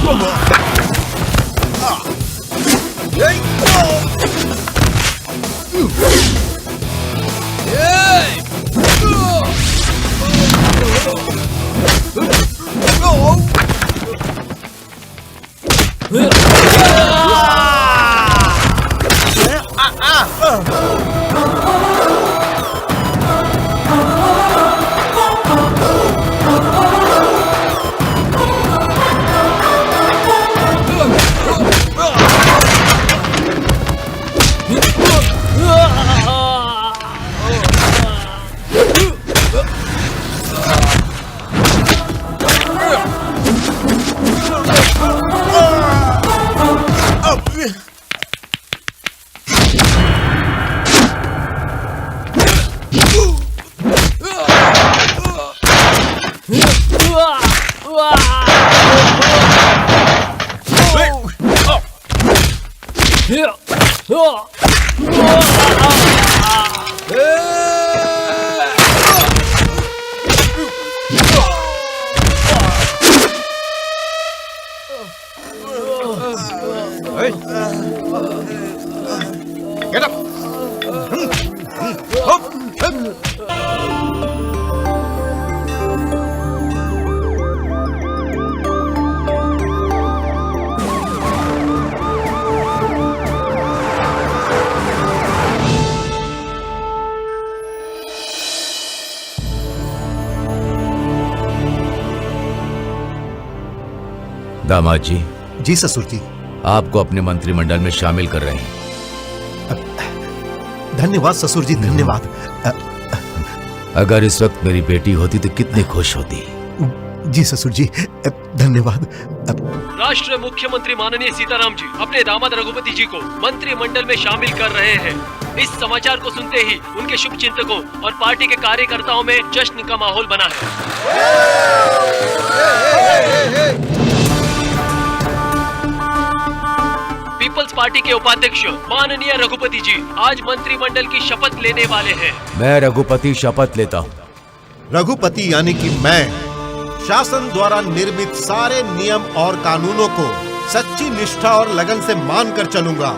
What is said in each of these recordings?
Get up! दामाद जी। जी ससुर जी। आपको अपने मंत्रिमंडल में शामिल कर रहे हैं। धन्यवाद ससुर जी, धन्यवाद। अगर इस वक्त मेरी बेटी होती तो कितनी खुश होती। जी ससुर जी, धन्यवाद। राष्ट्र मुख्यमंत्री माननीय सीताराम जी अपने दामाद रघुपति जी को मंत्रिमंडल में शामिल कर रहे हैं। इस समाचार को सुनते ही उनके शुभ चिंतकों और पार्टी के कार्यकर्ताओं में जश्न का माहौल बना है। पीपल्स पार्टी के उपाध्यक्ष माननीय रघुपति जी आज मंत्रिमंडल की शपथ लेने वाले हैं। मैं रघुपति शपथ लेता हूँ। रघुपति यानी कि मैं शासन द्वारा निर्मित सारे नियम और कानूनों को सच्ची निष्ठा और लगन से मानकर चलूंगा,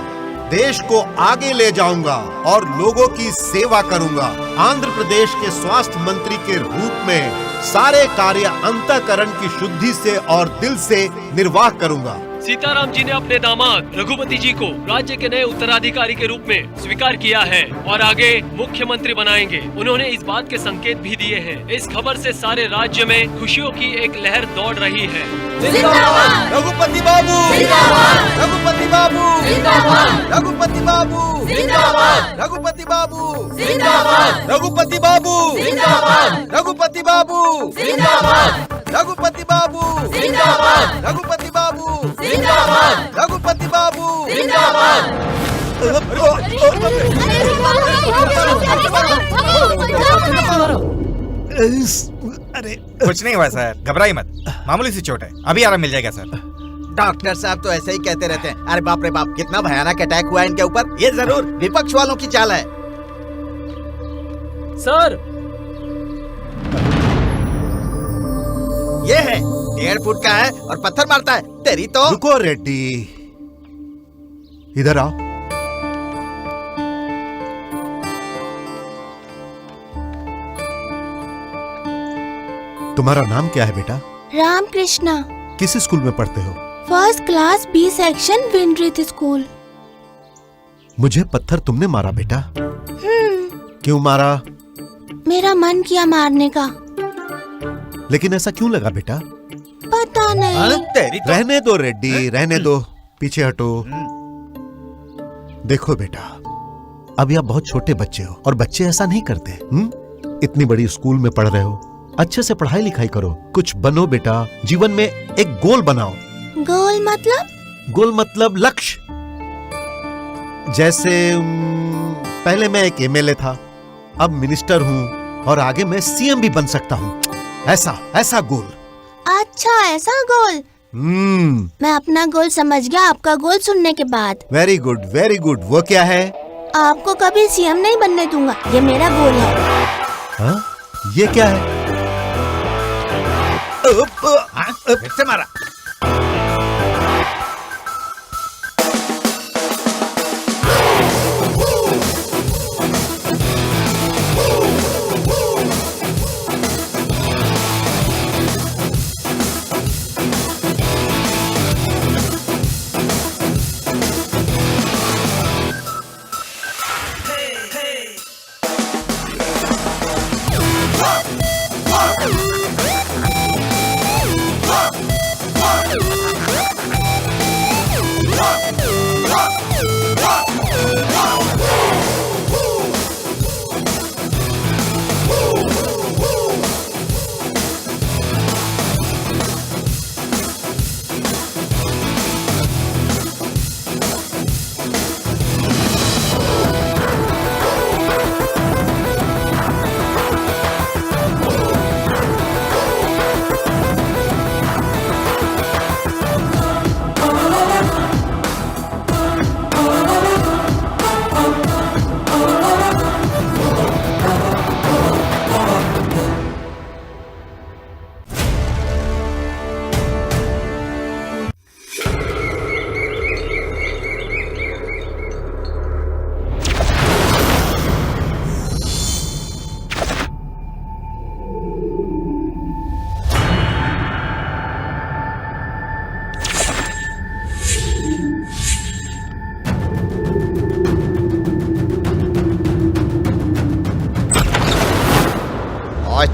देश को आगे ले जाऊंगा और लोगों की सेवा करूंगा। आंध्र प्रदेश के स्वास्थ्य मंत्री के रूप में सारे कार्य अंतःकरण की शुद्धि से और दिल से निर्वाह करूंगा। सीताराम जी ने अपने दामाद रघुपति जी को राज्य के नए उत्तराधिकारी के रूप में स्वीकार किया है और आगे मुख्यमंत्री बनाएंगे। उन्होंने इस बात के संकेत भी दिए हैं। इस खबर से सारे राज्य में खुशियों की एक लहर दौड़ रही है। जिंदाबाद रघुपति बाबू, जिंदाबाद रघुपति बाबू, जिंदाबाद रघुपति बाबू, जिंदाबाद रघुपति बाबू, जिंदाबाद रघुपति बाबू, जिंदाबाद रघुपति बाबू, जिंदाबाद रघुपति बाबू, जिंदाबाद रघुपति बाबू, जिंदाबाद रघुपति बाबू, जिंदाबाद। अरे कुछ नहीं हुआ सर, घबराइए मत, मामूली सी चोट है, अभी आराम मिल जाएगा सर। डॉक्टर साहब तो ऐसे ही कहते रहते हैं। अरे बाप रे बाप, कितना भयानक अटैक हुआ है इनके ऊपर। ये जरूर विपक्ष वालों की चाल है। सर ये है 1.5 फुट का है और पत्थर मारता है। तेरी तो रुको रेड्डी, इधर आओ। तुम्हारा नाम क्या है बेटा? राम कृष्णा। किस स्कूल में पढ़ते हो? फर्स्ट क्लास बी सेक्शन विनरीत स्कूल। मुझे पत्थर तुमने मारा बेटा? क्यों मारा? मेरा मन किया मारने का। लेकिन ऐसा क्यों लगा बेटा? पता नहीं। तेरी तो रहने दो रेड्डी, रहने दो, पीछे हटो। देखो बेटा, अभी आप बहुत छोटे बच्चे हो और बच्चे ऐसा नहीं करते। इतनी बड़ी स्कूल में पढ़ रहे हो, अच्छे से पढ़ाई लिखाई करो, कुछ बनो बेटा। जीवन में एक गोल बनाओ। गोल मतलब? गोल मतलब लक्ष्य। जैसे पहले मैं एक एमएलए था, अब मिनिस्टर हूँ और आगे मैं सीएम भी बन सकता हूँ। ऐसा गोल। अच्छा, ऐसा गोल। मैं अपना गोल समझ गया आपका गोल सुनने के बाद। Very good, very good. वो क्या है? आपको कभी सीएम नहीं बनने दूंगा, ये मेरा गोल है। हाँ? ये क्या है? फिर से मारा।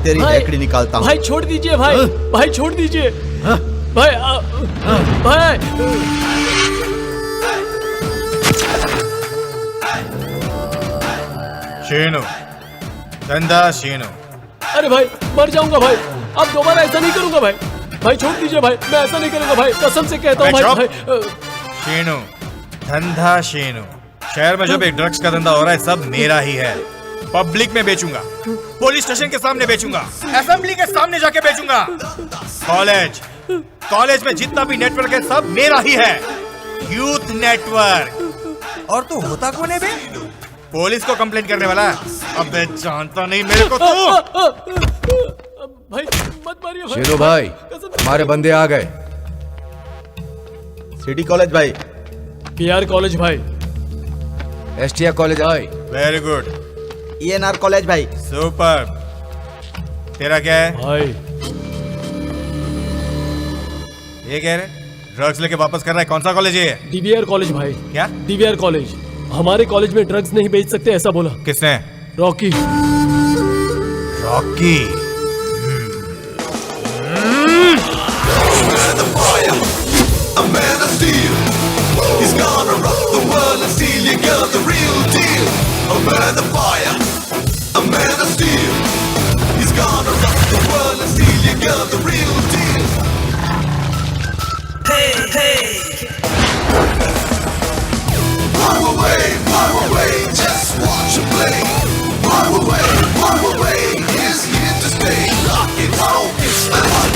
तेरी लकड़ी निकालता हूँ। भाई छोड़ दीजिए भाई, भाई छोड़ दीजिए भाई, भाई शीनू, धंधा शीनू। अरे भाई मर जाऊंगा भाई, अब दोबारा ऐसा नहीं करूंगा भाई, भाई छोड़ दीजिए भाई, मैं ऐसा नहीं करूंगा भाई, कसम से कहता हूँ भाई, भाई शीनू, धंधा शीनू। शहर में जो भी ड्रग्स का धंधा हो रहा है सब मेरा ही है। पब्लिक में बेचूंगा, पुलिस स्टेशन के सामने बेचूंगा, असेंबली के सामने जाके बेचूंगा, कॉलेज में जितना भी नेटवर्क है सब मेरा ही है, यूथ नेटवर्क। और तू होता कौन है बे? पुलिस को कंप्लेंट करने वाला? अबे जानता नहीं मेरे को तू। भाई मत मारिए भाई। शीनू भाई, हमारे बंदे आ गए। सिटी कॉलेज भाई। पीआर कॉलेज भाई। एसटीआर कॉलेज भाई। Very good. ENR कॉलेज भाई। सुपर। तेरा क्या है भाई? ये कह रहे ड्रग्स लेके वापस कर रहा है, कौन सा कॉलेज है ये? डीवीआर कॉलेज भाई। क्या? DVR college. हमारे कॉलेज में ड्रग्स नहीं बेच सकते ऐसा बोला। किसने? Rocky. Rocky. He's gonna rock the world and steal. You got the real deal. A man of fire, a man of steel. He's gonna rock the world and steal. You got the real deal. Hey, hey. Fire away, just watch him play. Fire away, he's here to stay. Rock it, roll, it's the hot.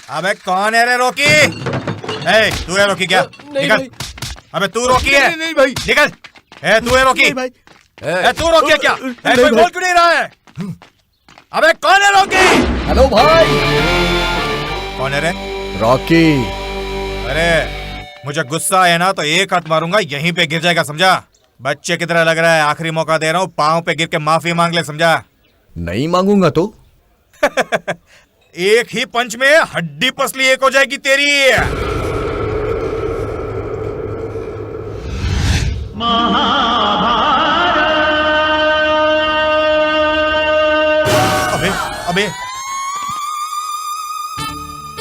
अबे कौन है रे Rocky? ए, तू है Rocky क्या? नहीं निकल। भाई। अबे तू रॉकी है? नहीं भाई। निकल। ए, तू है रॉकी? भाई। ए, तू रॉकी है क्या? ए, कोई बोल क्यों नहीं रहा है? अबे कौन है रॉकी? हेलो भाई। कौन है रे? रॉकी। अरे मुझे गुस्सा आया ना तो एक हाथ मारूंगा, यहीं पे गिर जाएगा, समझा? बच्चे की तरह लग रहा है, आखिरी मौका दे रहा हूँ, पाँव पे गिर के माफी मांग ले, समझा? नहीं मांगूंगा तो? एक ही पंच में हड्डी पसली एक हो जाएगी तेरी। अबे अबे,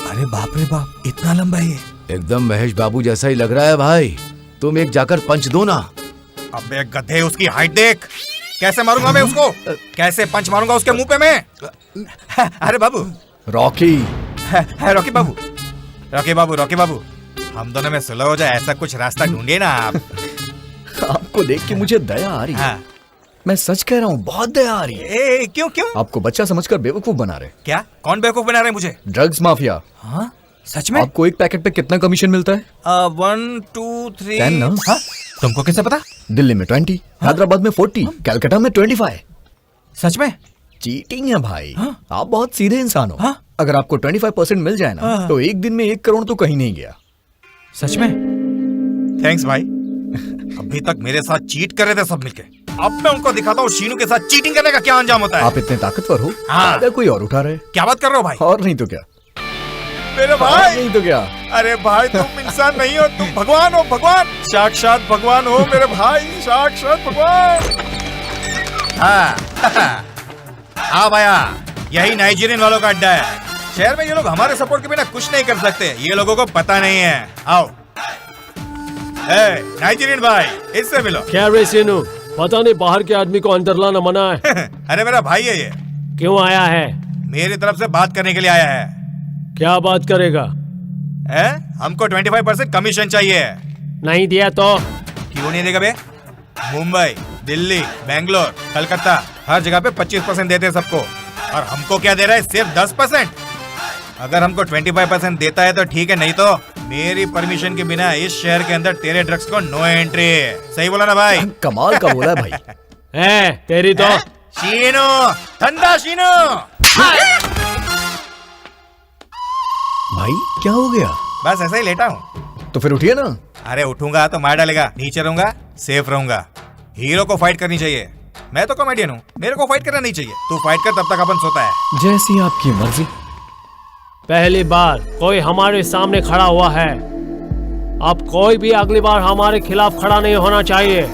अरे बाप रे बाप, इतना लंबा है ये। एकदम महेश बाबू जैसा ही लग रहा है भाई। तुम एक जाकर पंच दो ना। अबे गधे, उसकी हाइट देख। कैसे मारूंगा मैं उसको? कैसे पंच मारूंगा उसके मुंह पे मैं? अरे बाबू। रॉकी। रॉकी बाबू, रॉकी बाबू, रॉकी बाबू, हम दोनों में सुलह हो जाए ऐसा कुछ रास्ता ढूंढिए ना आप। आपको देख के मुझे दया आ रही है। हाँ। मैं सच कह रहा हूँ, बहुत दया आ रही है। ए, क्यों क्यों? आपको बच्चा समझकर बेवकूफ बना रहे। क्या? कौन बेवकूफ बना रहे मुझे? Drugs mafia. हाँ? सच में? आपको एक पैकेट पे कितना कमीशन मिलता है? 1 2 3 10 ना? हाँ? तुमको कैसे पता? दिल्ली में 20, हैदराबाद में 40, कलकत्ता में 25। सच में? चीटिंग है भाई। आप बहुत सीधे इंसान हो। हाँ? अगर आपको 25% मिल जाए ना तो एक दिन में 1 करोड़ तो कहीं नहीं गया। सच में? थैंक्स भाई। अभी तक मेरे साथ चीट कर रहे थे सब मिलके, अब मैं उनको दिखाता हूँ शीनू के साथ चीटिंग करने का क्या अंजाम होता है। आप इतने ताकतवर हो? हाँ। अगर कोई और उठा रहे। क्या बात कर रहे हो भाई? और नहीं तो क्या? मेरे और भाई। नहीं तो क्या? अरे भाई, तुम इंसान नहीं हो, तुम भगवान हो, भगवान, साक्षात भगवान हो मेरे भाई, साक्षात भगवान। हाँ भैया, यही नाइजीरियन वालों का अड्डा है। शहर में ये लोग हमारे सपोर्ट के बिना कुछ नहीं कर सकते, ये लोगों को पता नहीं है। आओ। नाइजीरियन भाई, इससे मिलो। क्या रे सीनू, पता नहीं बाहर के आदमी को अंदर लाना मना है। अरे मेरा भाई है ये। क्यों आया है? मेरी तरफ से बात करने के लिए आया है। क्या बात करेगा? हमको 25% कमीशन चाहिए। नहीं दिया तो? क्यों नहीं देगा बे? मुंबई, दिल्ली, बेंगलोर, कलकत्ता, हर जगह पे 25% देते हैं सबको, और हमको क्या दे रहा है? सिर्फ 10%। अगर हमको 25% देता है तो ठीक है, नहीं तो मेरी परमिशन के बिना इस शहर के अंदर तेरे ड्रग्स को नो एंट्री। सही बोला ना भाई? कमाल का बोला है भाई। तेरी तो। शीनू, धंधा शीनू। भाई क्या हो गया? बस ऐसा ही लेटा हूँ। तो फिर उठिए ना। अरे उठूंगा तो मार डालेगा, नीचे रहूंगा, सेफ रहूंगा। हीरो को फाइट करनी चाहिए, मैं तो कॉमेडियन हूँ, मेरे को फाइट करना नहीं चाहिए। तू फाइट कर, तब तक अपन सोता है। जैसी आपकी मर्जी। पहली बार कोई हमारे सामने खड़ा हुआ है, अब कोई भी अगली बार हमारे खिलाफ खड़ा नहीं होना चाहिए।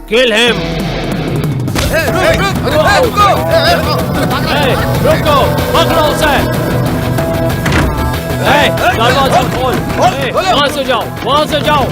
Kill him. रुको, पकड़ो उसे। दरवाजा खोल। वहां से जाओ, वहां से जाओ।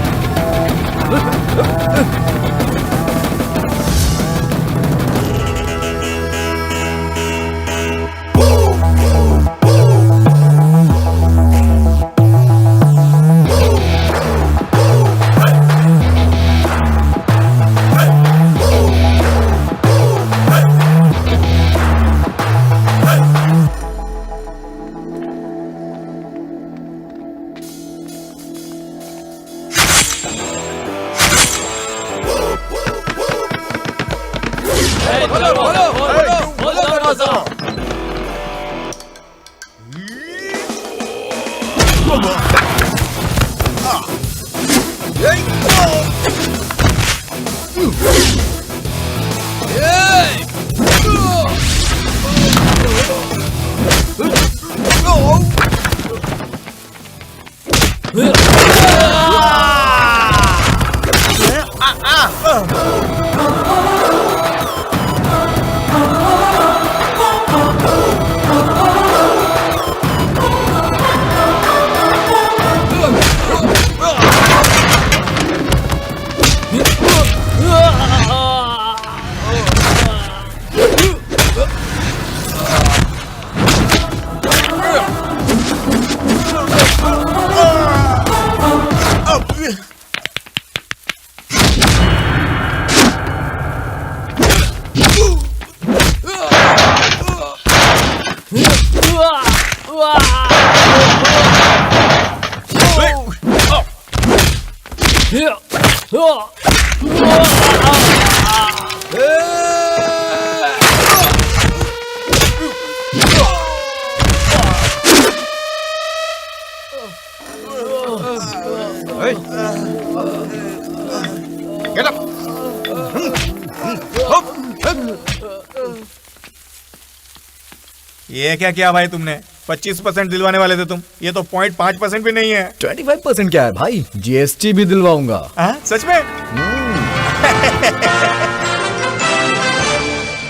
ये क्या किया भाई तुमने? 25% दिलवाने वाले थे तुम, ये तो 0.5% भी नहीं है। 25% क्या है भाई, GST भी दिलवाऊंगा। सच में?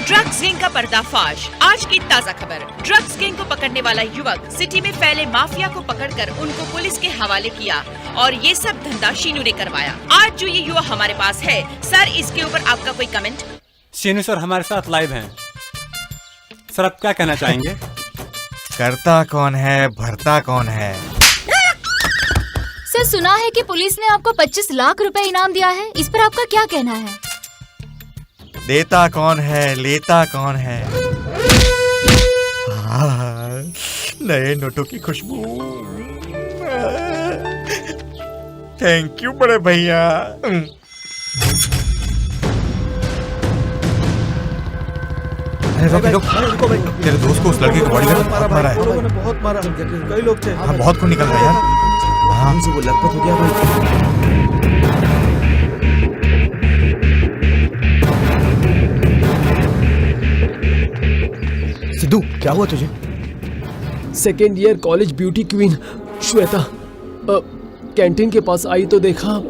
ड्रग्स गैंग का पर्दाफाश। आज की ताजा खबर। ड्रग्स गैंग को पकड़ने वाला युवक सिटी में फैले माफिया को पकड़कर उनको पुलिस के हवाले किया और ये सब धंधा शीनू ने करवाया। आज जो ये युवा हमारे पास है, सर इसके ऊपर आपका कोई कमेंट? शीनू सर हमारे साथ लाइव हैं। सर आप क्या कहना चाहेंगे? करता कौन है, भरता कौन है? सर सुना है कि पुलिस ने आपको 25 लाख रुपए इनाम दिया है, इस पर आपका क्या कहना है? देता कौन है, लेता कौन है? नए नोटों की खुशबू। थैंक यू बड़े भैया। रुको भाई, तेरे दोस्त को उस लड़के का बॉडीगार्ड मारा है। बहुत मारा, कई लोग थे। हाँ, बहुत खून निकल रहा है यार। हाँ, हमसे वो लखपत हो गया भाई। सिद्धू क्या हुआ तुझे? Second year college beauty queen Shweta canteen के पास आई तो देखा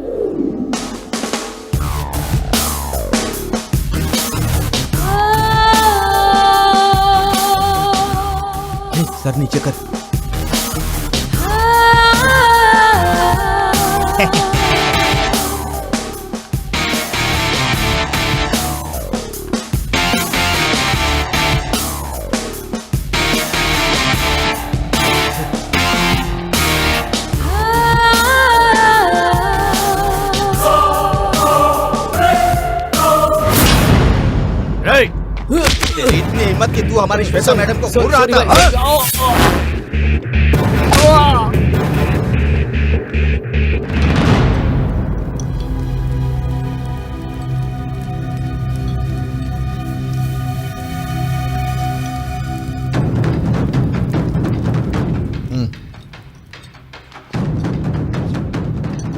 सर नीचे कर। इतनी हिम्मत कि तू हमारी श्वेता मैडम को घूर रहा था।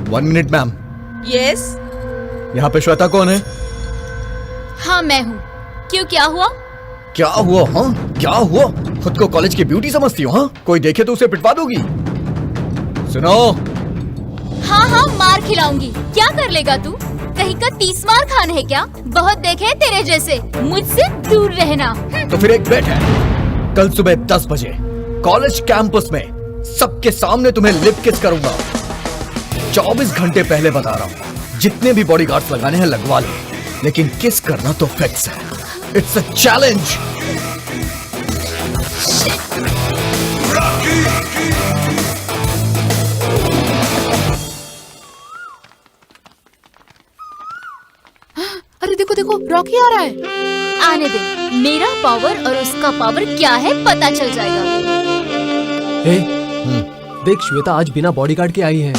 One minute ma'am. यस। यहाँ पे श्वेता कौन है? हाँ मैं हूँ। क्यों क्या हुआ? क्या हुआ? हाँ क्या हुआ? खुद को कॉलेज की ब्यूटी समझती हो? हाँ, कोई देखे तो उसे पिटवा दोगी। सुनो, हाँ हाँ मार खिलाऊंगी। क्या कर लेगा तू? कहीं का 30 मार खान है क्या? बहुत देखे हैं तेरे जैसे, मुझसे दूर रहना। तो फिर एक बेट है, कल सुबह 10 बजे कॉलेज कैंपस में सबके सामने तुम्हें लिप किस करूंगा। 24 घंटे पहले बता रहा हूँ, जितने भी बॉडीगार्ड्स लगाने हैं लगवा ले, लेकिन किस करना तो फिक्स है। It's a challenge. अरे देखो देखो, रॉकी आ रहा है। आने दे, मेरा पावर और उसका पावर क्या है पता चल जाएगा। देख, श्वेता आज बिना बॉडीगार्ड के आई है।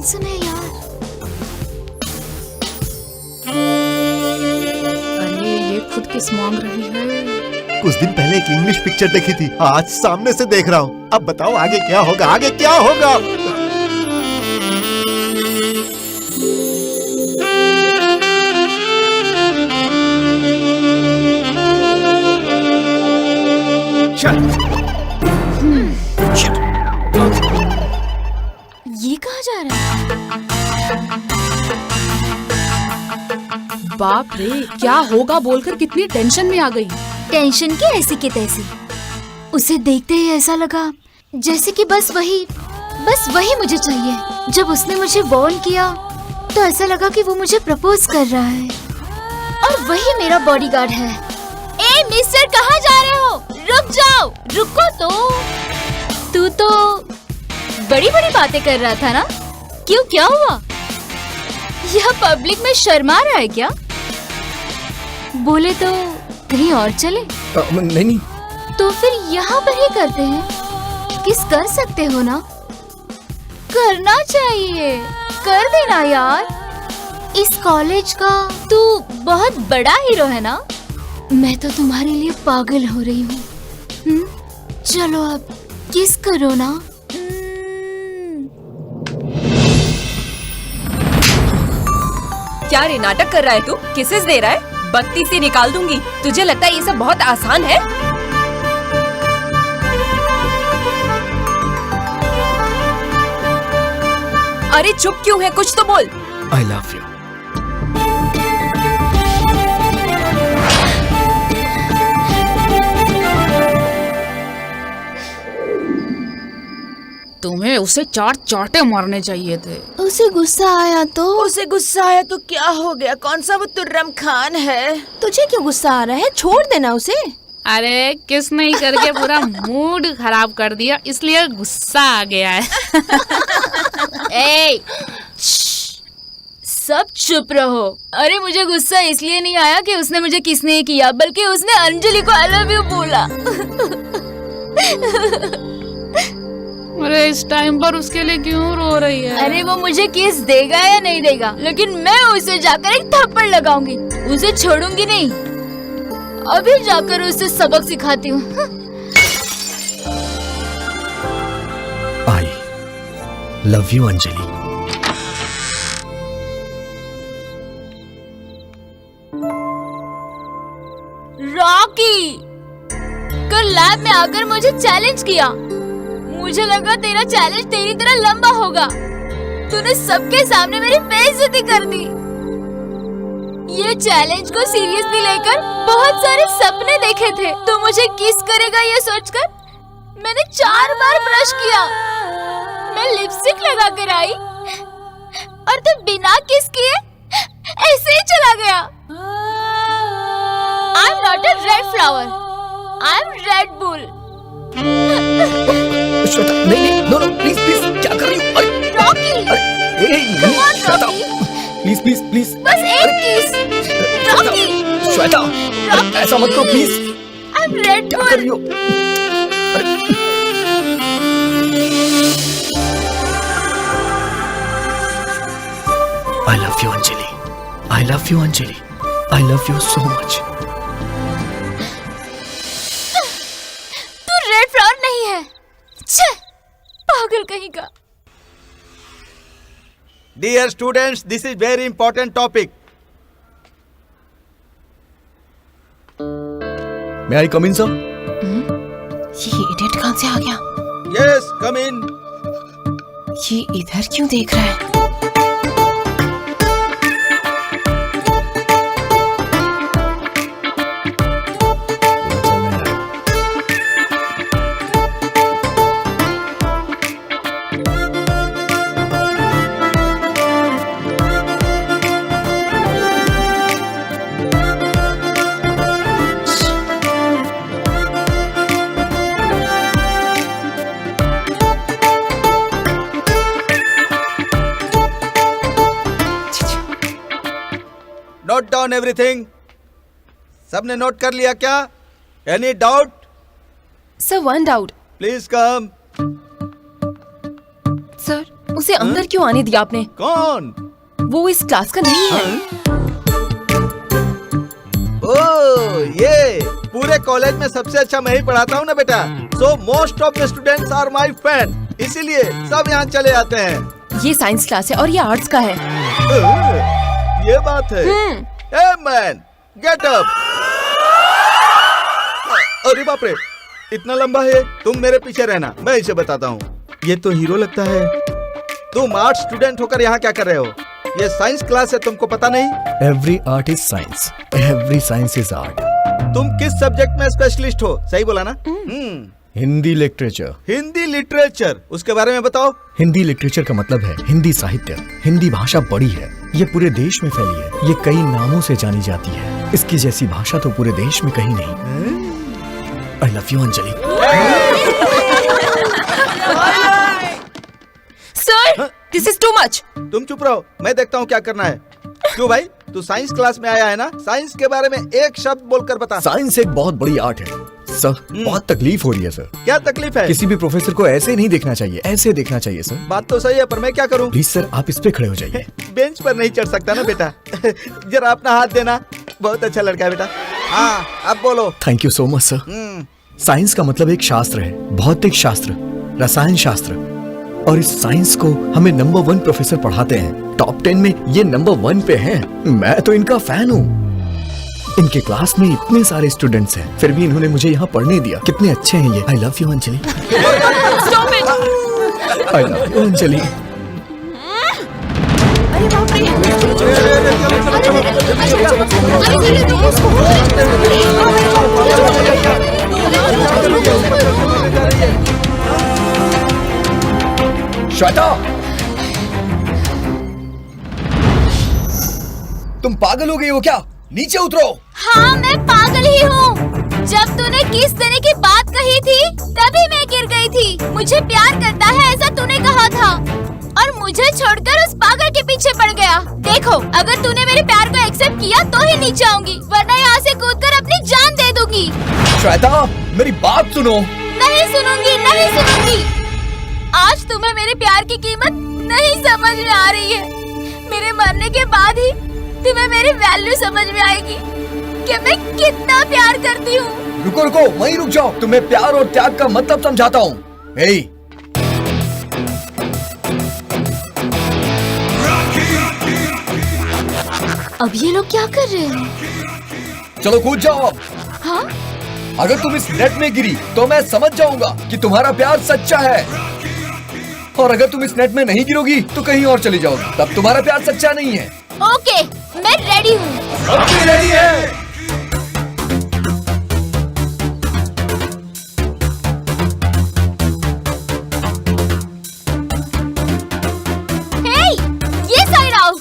सुने यार, अरे ये खुद किस मांग रही है। कुछ दिन पहले एक इंग्लिश पिक्चर देखी थी, आज सामने से देख रहा हूँ। अब बताओ आगे क्या होगा, आगे क्या होगा? ये कहाँ जा रहा है? बाप रे, क्या होगा बोलकर कितनी टेंशन में आ गई। टेंशन की ऐसी की तैसी। उसे देखते ही ऐसा लगा जैसे कि बस वही मुझे चाहिए। जब उसने मुझे वार्न किया तो ऐसा लगा कि वो मुझे प्रपोज कर रहा है और वही मेरा बॉडीगार्ड है। ए मिस्टर, कहाँ जा रहे हो? रुक जाओ। रुको तो। तू तो बड़ी बड़ी बातें कर रहा था ना? क्यों, क्या हुआ? यह पब्लिक में शर्मा रहा है क्या? बोले तो कहीं और चले? नहीं। तो फिर यहाँ पर ही करते हैं। किस कर सकते हो ना? करना चाहिए, कर देना यार। इस कॉलेज का तू बहुत बड़ा हीरो है ना? मैं तो तुम्हारे लिए पागल हो रही हूँ। चलो अब किस करो ना। क्या रे नाटक कर रहा है तू? किसेस दे रहा है? बत्ती से निकाल दूंगी। तुझे लगता है ये सब बहुत आसान है? अरे चुप क्यों है? कुछ तो बोल। I love you. तुम्हें उसे 4 चांटे मारने चाहिए थे। उसे गुस्सा आया तो? उसे गुस्सा आया तो क्या हो गया? कौन सा वो तुर्रम खान है? तुझे क्यों गुस्सा आ रहा है? छोड़ देना उसे। अरे किस नहीं करके पूरा मूड खराब कर दिया, इसलिए गुस्सा आ गया है। ए, सब चुप रहो। अरे मुझे गुस्सा इसलिए नहीं आया कि उसने मुझे किस नहीं किया, बल्कि उसने अंजलि को आई लव यू बोला। अरे इस टाइम पर उसके लिए क्यों रो रही है? अरे वो मुझे किस देगा या नहीं देगा, लेकिन मैं उसे जाकर एक थप्पड़ लगाऊंगी। उसे छोड़ूंगी नहीं। अभी जाकर उसे सबक सिखाती हूँ। I love you Anjali. Rocky, कल लैब में आकर मुझे चैलेंज किया। मुझे लगा तेरा चैलेंज तेरी तरह लंबा होगा। तूने सबके सामने मेरी बेइज्जती कर दी। ये चैलेंज को सीरियसली लेकर बहुत सारे सपने देखे थे। तू मुझे किस करेगा ये सोचकर मैंने 4 बार ब्रश किया। मैं लिपस्टिक लगा कर आई और तू बिना किस किए ऐसे ही चला गया। I am not a red flower, I am red bull. Shweta, नहीं, नो, प्लीज, क्या कर रही हो? रॉकी, श्वेता, प्लीज, बस एक किस। रॉकी, श्वेता, ऐसा मत करो प्लीज। आई एम रेड क्या कर रही हो? I love you, Anjali. I love you, Anjali. I love you so much. तू रेड फ्लावर नहीं है। छे, पागल कहीं का। Dear students, this is very important topic. May I come in, sir? ये इडियट कहाँ से आ गया? Yes, come in. ये इधर क्यों देख रहा है? Note down everything. सबने नोट कर लिया क्या? Any doubt? Sir, one doubt. Please come. Sir, उसे अंदर क्यों आने दिया आपने? कौन? वो इस क्लास का नहीं है। ओह, ये पूरे कॉलेज में सबसे अच्छा मैं ही पढ़ाता हूँ ना बेटा। So most of the students are my fan. इसीलिए सब यहाँ चले आते हैं। ये साइंस क्लास है और ये आर्ट्स का है। ये बात है। Hey man, get up. अरे बाप रे, इतना लंबा है। तुम मेरे पीछे रहना, मैं इसे बताता हूँ। ये तो हीरो लगता है। तुम आर्ट स्टूडेंट होकर यहाँ क्या कर रहे हो? ये साइंस क्लास है, तुमको पता नहीं? Every art is science. Every science is art. तुम किस सब्जेक्ट में स्पेशलिस्ट हो? सही बोला ना? हिंदी लिटरेचर। हिंदी लिटरेचर, उसके बारे में बताओ। हिंदी लिटरेचर का मतलब है हिंदी साहित्य। हिंदी भाषा बड़ी है, ये पूरे देश में फैली है। ये कई नामों से जानी जाती है। इसकी जैसी भाषा तो पूरे देश में कहीं नहीं। I love you, Anjali. Sir, this is too much. तुम चुप रहो, मैं देखता हूँ क्या करना है। क्यों भाई, तू साइंस क्लास में आया है ना? साइंस के बारे में एक शब्द बोलकर बता। साइंस एक बहुत बड़ी आर्ट है सर। बहुत तकलीफ हो रही है सर। क्या तकलीफ है? किसी भी प्रोफेसर को ऐसे नहीं देखना चाहिए, ऐसे देखना चाहिए सर। बात तो सही है, पर मैं क्या करूं? प्लीज सर, आप इस पे खड़े हो जाइए। बेंच पर नहीं चढ़ सकता ना बेटा। जरा अपना हाथ देना। बहुत अच्छा लड़का है बेटा। हाँ, अब बोलो। Thank you so much sir. Science का मतलब एक शास्त्र है, भौतिक शास्त्र, रसायन शास्त्र। और इस साइंस को हमें नंबर 1 प्रोफेसर पढ़ाते हैं। टॉप 10 में ये नंबर 1 पे हैं। मैं तो इनका फैन हूँ। इनके क्लास में इतने सारे स्टूडेंट्स हैं, फिर भी इन्होंने मुझे यहाँ पढ़ने दिया। कितने अच्छे हैं ये। I love you Anjali. I love you Anjali. Shweta, तुम पागल हो गई हो क्या? नीचे उतरो। हाँ, मैं पागल ही हूँ। जब तूने किस देने की बात कही थी, तभी मैं गिर गई थी। मुझे प्यार करता है ऐसा तूने कहा था, और मुझे छोड़कर उस पागल के पीछे पड़ गया। देखो, अगर तूने मेरे प्यार को एक्सेप्ट किया तो ही नीचे आऊंगी, वरना यहाँ से कूदकर अपनी जान दे दूंगी। श्वेता, मेरी बात सुनो। नहीं सुनूंगी, नहीं सुनूंगी। आज तुम्हें मेरे प्यार की कीमत नहीं समझ में आ रही है। मेरे मरने के बाद ही तुम्हें मेरी वैल्यू समझ में आएगी कि मैं कितना प्यार करती हूँ। रुको रुको, वहीं रुक जाओ। तुम्हें प्यार और त्याग का मतलब समझाता हूँ। अब ये लोग क्या कर रहे हैं? चलो कूद जाओ अब। हाँ? अगर तुम इस नेट में गिरी तो मैं समझ जाऊंगा कि तुम्हारा प्यार सच्चा है, और अगर तुम इस नेट में नहीं गिरोगी तो कहीं और चली जाओगी, तब तुम्हारा प्यार सच्चा नहीं है। ओके, मैं रेडी हूँ। अब भी रेडी है। हे, ये साइड आओ।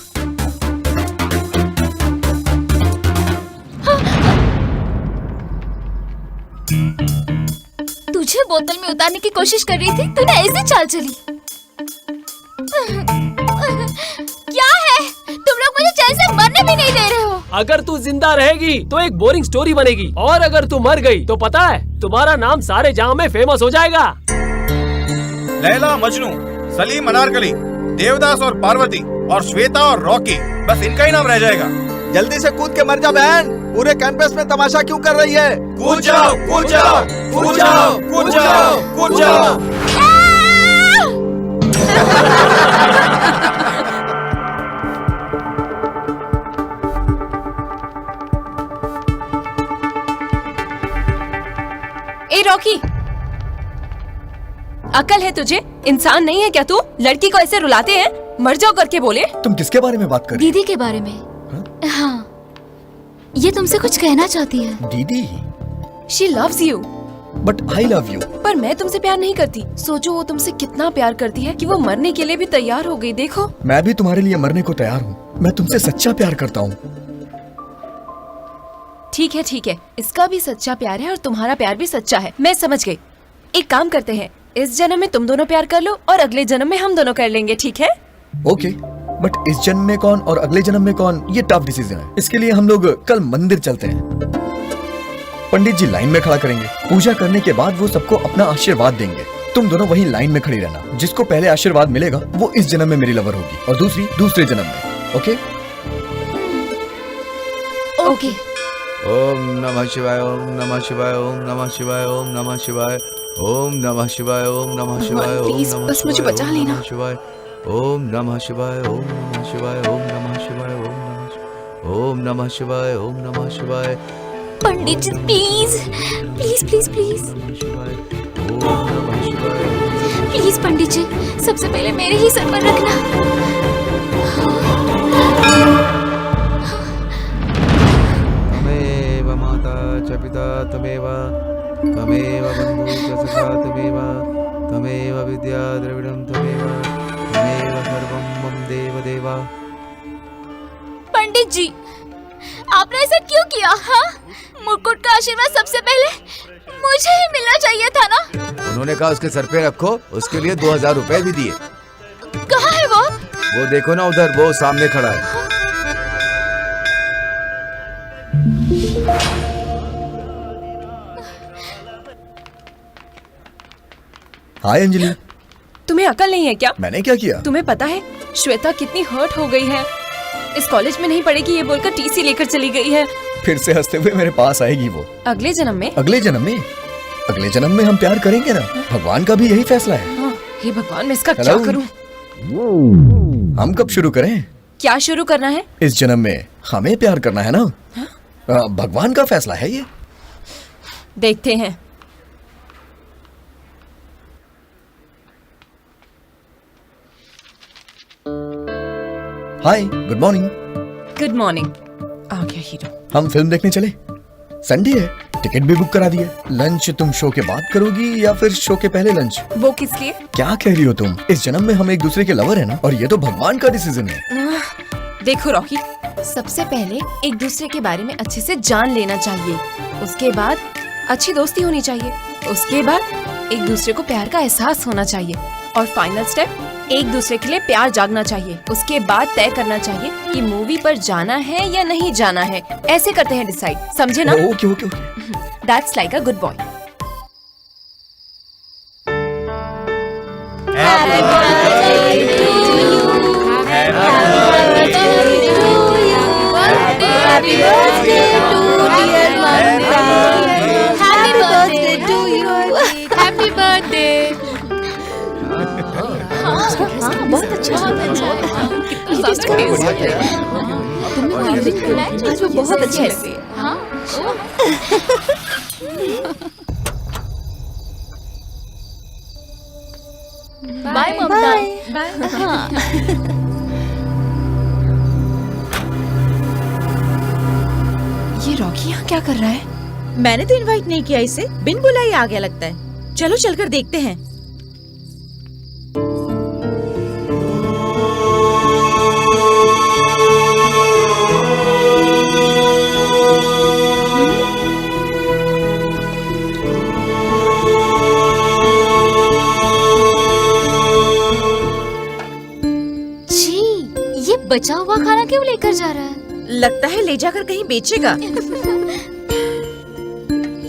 तुझे बोतल में उतारने की कोशिश कर रही थी, तूने ऐसे चाल चली। क्या है? तुम लोग मुझे चैन से मरने भी नहीं दे रहे हो। अगर तू जिंदा रहेगी तो एक बोरिंग स्टोरी बनेगी, और अगर तू मर गई तो पता है तुम्हारा नाम सारे जहां में फेमस हो जाएगा। लैला मजनू, सलीम अनारकली, देवदास और पार्वती और श्वेता और रॉकी, बस इनका ही नाम रह जाएगा। जल्दी से कूद के मर जा बहन। पूरे कैंपस में तमाशा क्यों कर रही है? कूद जाओ, कूद जाओ, कूद जाओ, कूद जाओ, कूद जाओ। ए रॉकी, अकल है तुझे? इंसान नहीं है क्या तू? लड़की को ऐसे रुलाते हैं? मर जाओ करके बोले। तुम किसके बारे में बात कर रही दीदी के बारे में। हाँ, ये तुमसे कुछ कहना चाहती है। हो? दीदी? She loves you. But I love you. पर मैं तुमसे प्यार नहीं करती। सोचो वो तुमसे कितना प्यार करती है कि वो मरने के लिए भी तैयार हो गई। देखो, मैं भी तुम्हारे लिए मरने को तैयार हूँ। मैं तुमसे सच्चा प्यार करता हूँ। ठीक है ठीक है, इसका भी सच्चा प्यार है और तुम्हारा प्यार भी सच्चा है। मैं समझ गई। एक काम करते हैं, इस जन्म में तुम दोनों प्यार कर लो और अगले जन्म में हम दोनों कर लेंगे, ठीक है? ओके, बट इस जन्म में कौन और अगले जन्म में कौन, ये टफ डिसीजन है। इसके लिए हम लोग कल मंदिर चलते हैं। पंडित जी लाइन में खड़ा करेंगे। पूजा करने के बाद वो सबको अपना आशीर्वाद देंगे। तुम दोनों वहीं लाइन में खड़ी रहना। जिसको पहले आशीर्वाद मिलेगा वो इस जन्म में मेरी लवर होगी और दूसरी दूसरे जन्म में। ओके? ओके। ओम नमः शिवाय, ओम नमः शिवाय, ओम नमः शिवाय, ओम नमः शिवाय, ओम नमः शिवाय, ओम नमः शिवाय, ओम प्लीज नमः बस मुझे शिवाय, बचा ओम लेना। नमः शिवाय, ओम नमः शिवाय, ओम नमः शिवाय, ओम नमः शिवाय, ओम नमः शिवाय, ओम नमः शिवाय। Pandit ji please please please please please pandit ji, सबसे पहले मेरे ही सर पर रखना। तमेव माता च पिता तमेव, तमेव बन्धुः च सखा तमेव, तमेव विद्या द्रविडं तमेव, तमेव सर्वं मम देव देवा। पंडित जी, आपने ऐसा क्यों किया? हाँ, मुकुट का आशीर्वाद सबसे पहले मुझे ही मिलना चाहिए था ना। उन्होंने कहा उसके सर पे रखो, उसके लिए 2000 रुपए भी दिए। कहाँ है वो? वो देखो ना उधर, वो सामने खड़ा है। हाय अंजलि। तुम्हें अकल नहीं है क्या? मैंने क्या किया? तुम्हें पता है श्वेता कितनी हर्ट हो गई है? इस कॉलेज में नहीं पढ़ेगी ये बोलकर टीसी लेकर चली गई है। फिर से हंसते हुए मेरे पास आएगी वो। अगले जन्म में? अगले जन्म में? अगले जन्म में हम प्यार करेंगे ना। भगवान का भी यही फैसला है। हाँ, हे भगवान, मैं इसका क्या करूं? हम कब शुरू करें? क्या शुरू करना है? इस जन्म में हमें प्यार करना है ना। भगवान का फैसला है ये। देखते हैं। Hi, good morning. Good morning. आ गया हीरो। हम फिल्म देखने चले। संडे है, टिकट भी बुक करा दिया। लंच तुम शो के बाद करोगी या फिर शो के पहले लंच? वो किस लिए? क्या कह रही हो तुम? इस जन्म में हम एक दूसरे के लवर है ना, और ये तो भगवान का डिसीजन है। देखो रॉकी, सबसे पहले एक दूसरे के बारे में अच्छे से जान लेना चाहिए। उसके बाद अच्छी दोस्ती होनी चाहिए। उसके बाद एक दूसरे को प्यार का एहसास होना चाहिए। और फाइनल स्टेप, एक दूसरे के लिए प्यार जागना चाहिए। उसके बाद तय करना चाहिए कि मूवी पर जाना है या नहीं जाना है। ऐसे करते हैं डिसाइड, समझे ना? Okay okay okay. That's like a good boy. Happy birthday. बहुत अच्छा बहुत अच्छा है। बाय ममता। बाय। ये रॉकी यहाँ क्या कर रहा है? मैंने तो इनवाइट नहीं किया इसे, बिन बुलाए आ गया लगता है। चलो चलकर देखते हैं। जी, ये बचा हुआ खाना क्यों लेकर जा रहा है? लगता है ले जाकर कहीं बेचेगा।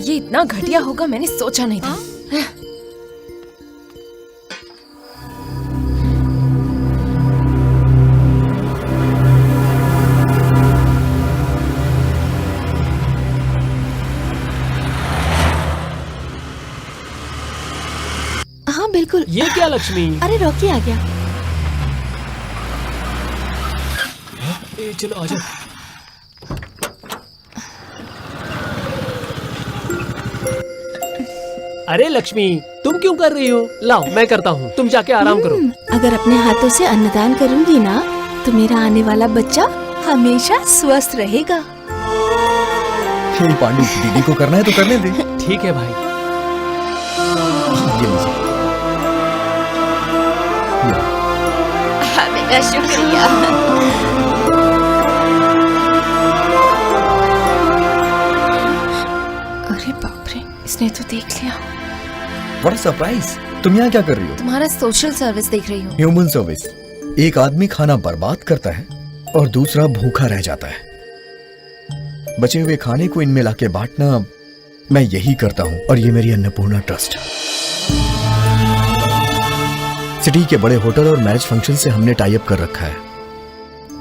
ये इतना घटिया होगा मैंने सोचा नहीं था। ये क्या लक्ष्मी? अरे रॉकी आ गया। चलो आजा। अरे लक्ष्मी, तुम क्यों कर रही हो? लाओ मैं करता हूँ, तुम जाके आराम करो। अगर अपने हाथों से अन्नदान करूंगी ना तो मेरा आने वाला बच्चा हमेशा स्वस्थ रहेगा। पांडु, दीदी को करना है तो करने दे। ठीक है भाई। ये लीजिए। बेटा शुक्रिया। अरे बाप रे, इसने तो देख लिया। What a surprise! तुम यहाँ क्या कर रही हो? तुम्हारा सोशल सर्विस देख रही हूँ। Human service. एक आदमी खाना बर्बाद करता है और दूसरा भूखा रह जाता है। बचे हुए खाने को इनमें लाके बांटना मैं यही करता हूँ, और ये मेरी अन्नपूर्णा ट्रस्ट। सिटी के बड़े होटल और मैरिज फंक्शन से हमने टाई अप कर रखा है,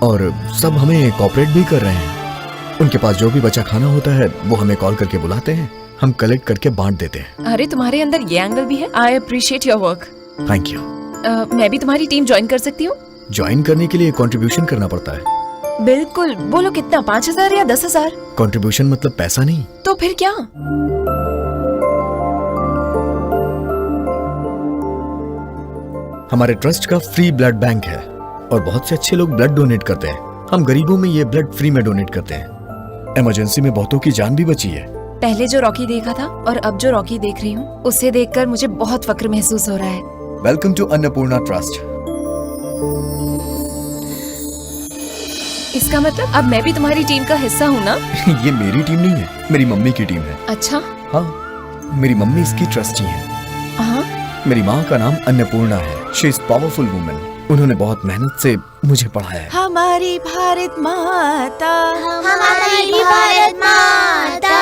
और सब हमें कॉपरेट भी कर रहे हैं। उनके पास जो भी बचा खाना होता है वो हमें कॉल करके बुलाते हैं, हम कलेक्ट करके बांट देते हैं। अरे तुम्हारे अंदर ये एंगल भी है। I appreciate your work. Thank you. मैं भी तुम्हारी टीम ज्वाइन कर सकती हूँ? ज्वाइन करने के लिए कंट्रीब्यूशन करना पड़ता है। बिल्कुल। बोलो कितना, 5,000 या 10,000? कंट्रीब्यूशन मतलब पैसा नहीं। तो फिर क्या? हमारे ट्रस्ट का फ्री ब्लड बैंक है और बहुत से अच्छे लोग ब्लड डोनेट करते हैं। हम गरीबों में ये ब्लड फ्री में डोनेट करते हैं। इमरजेंसी में बहुतों की जान भी बची है। पहले जो रॉकी देखा था और अब जो रॉकी देख रही हूँ, उसे देखकर मुझे बहुत फक्र महसूस हो रहा है। Welcome to Annapurna Trust. इसका मतलब अब मैं भी तुम्हारी टीम का हिस्सा हूँ ना? ये मेरी टीम नहीं है, मेरी मम्मी की टीम है। अच्छा। हाँ, मेरी मम्मी इसकी ट्रस्टी है। हाँ। मेरी माँ का नाम अन्नपूर्णा है। She is powerful woman. उन्होंने बहुत मेहनत से मुझे पढ़ाया है। हमारी भारत माता, हमारी भारत माता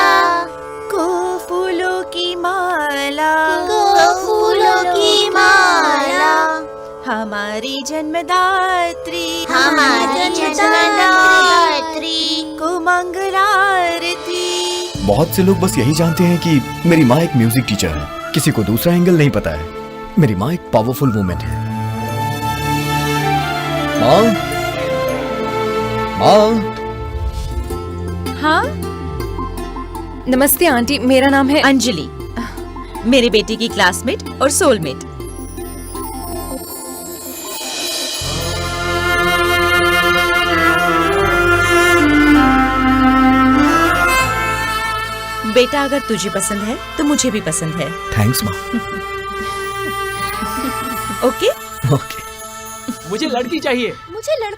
को फूलों की माला, को फूलों की माला, हमारी जन्मदात्री, हमारी जन्मदात्री को मंगलारती। बहुत से लोग बस यही जानते हैं कि मेरी माँ एक म्यूजिक टीचर है, किसी को दूसरा एंगल नहीं पता है। मेरी माँ एक पावरफुल वुमन है। माँ, माँ। हाँ नमस्ते आंटी, मेरा नाम है अंजलि, मेरी बेटी की क्लासमेट और सोलमेट। बेटा अगर तुझे पसंद है तो मुझे भी पसंद है। थैंक्स माँ। Okay okay. मुझे लड़की चाहिए।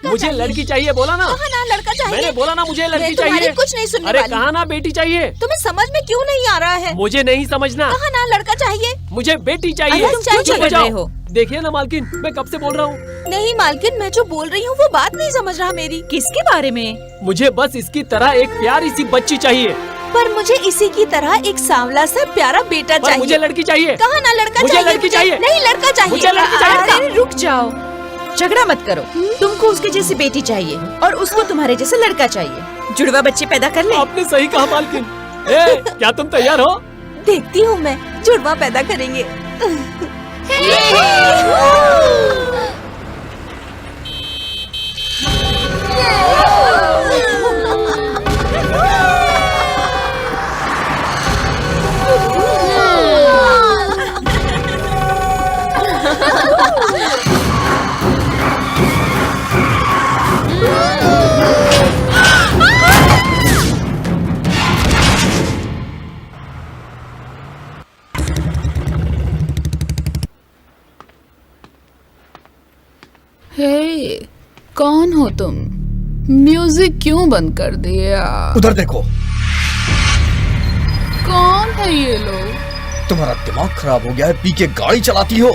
मुझे लड़की चाहिए बोला ना। कहा ना लड़का चाहिए। मैंने बोला ना मुझे लड़की तुम्हारी चाहिए। कुछ नहीं सुनने अरे वाली। कहा ना बेटी चाहिए। तुम्हें समझ में क्यों नहीं आ रहा है? मुझे नहीं समझना। कहा ना लड़का चाहिए। मुझे बेटी चाहिए। अरे तुम क्यों चुप झगड़ जाओ। रहे हो? देखिए ना मालकिन, मैं कब से बोल रहा हूँ। नहीं मालकिन, मैं जो बोल रही हूँ वो बात नहीं समझ रहा मेरी। किसके बारे में? मुझे बस इसकी तरह एक प्यारी सी बच्ची चाहिए। पर मुझे इसी की तरह एक सांवला सा प्यारा बेटा पर चाहिए। मुझे लड़की चाहिए। कहा ना लड़का मुझे चाहिए। लड़की चाहिए। नहीं लड़का चाहिए। मुझे लड़की चाहिए। अरे रुक जाओ, झगड़ा मत करो। तुमको उसके जैसी बेटी चाहिए और उसको तुम्हारे जैसा लड़का चाहिए। जुड़वा बच्चे पैदा कर ले। आपने सही कहा मालकिन। क्या तुम तैयार हो? देखती हूँ मैं, जुड़वा पैदा करेंगे। हे, कौन हो तुम? म्यूजिक क्यों बंद कर दिया? उधर देखो। कौन है ये लोग? तुम्हारा दिमाग खराब हो गया है, पी के गाड़ी चलाती हो।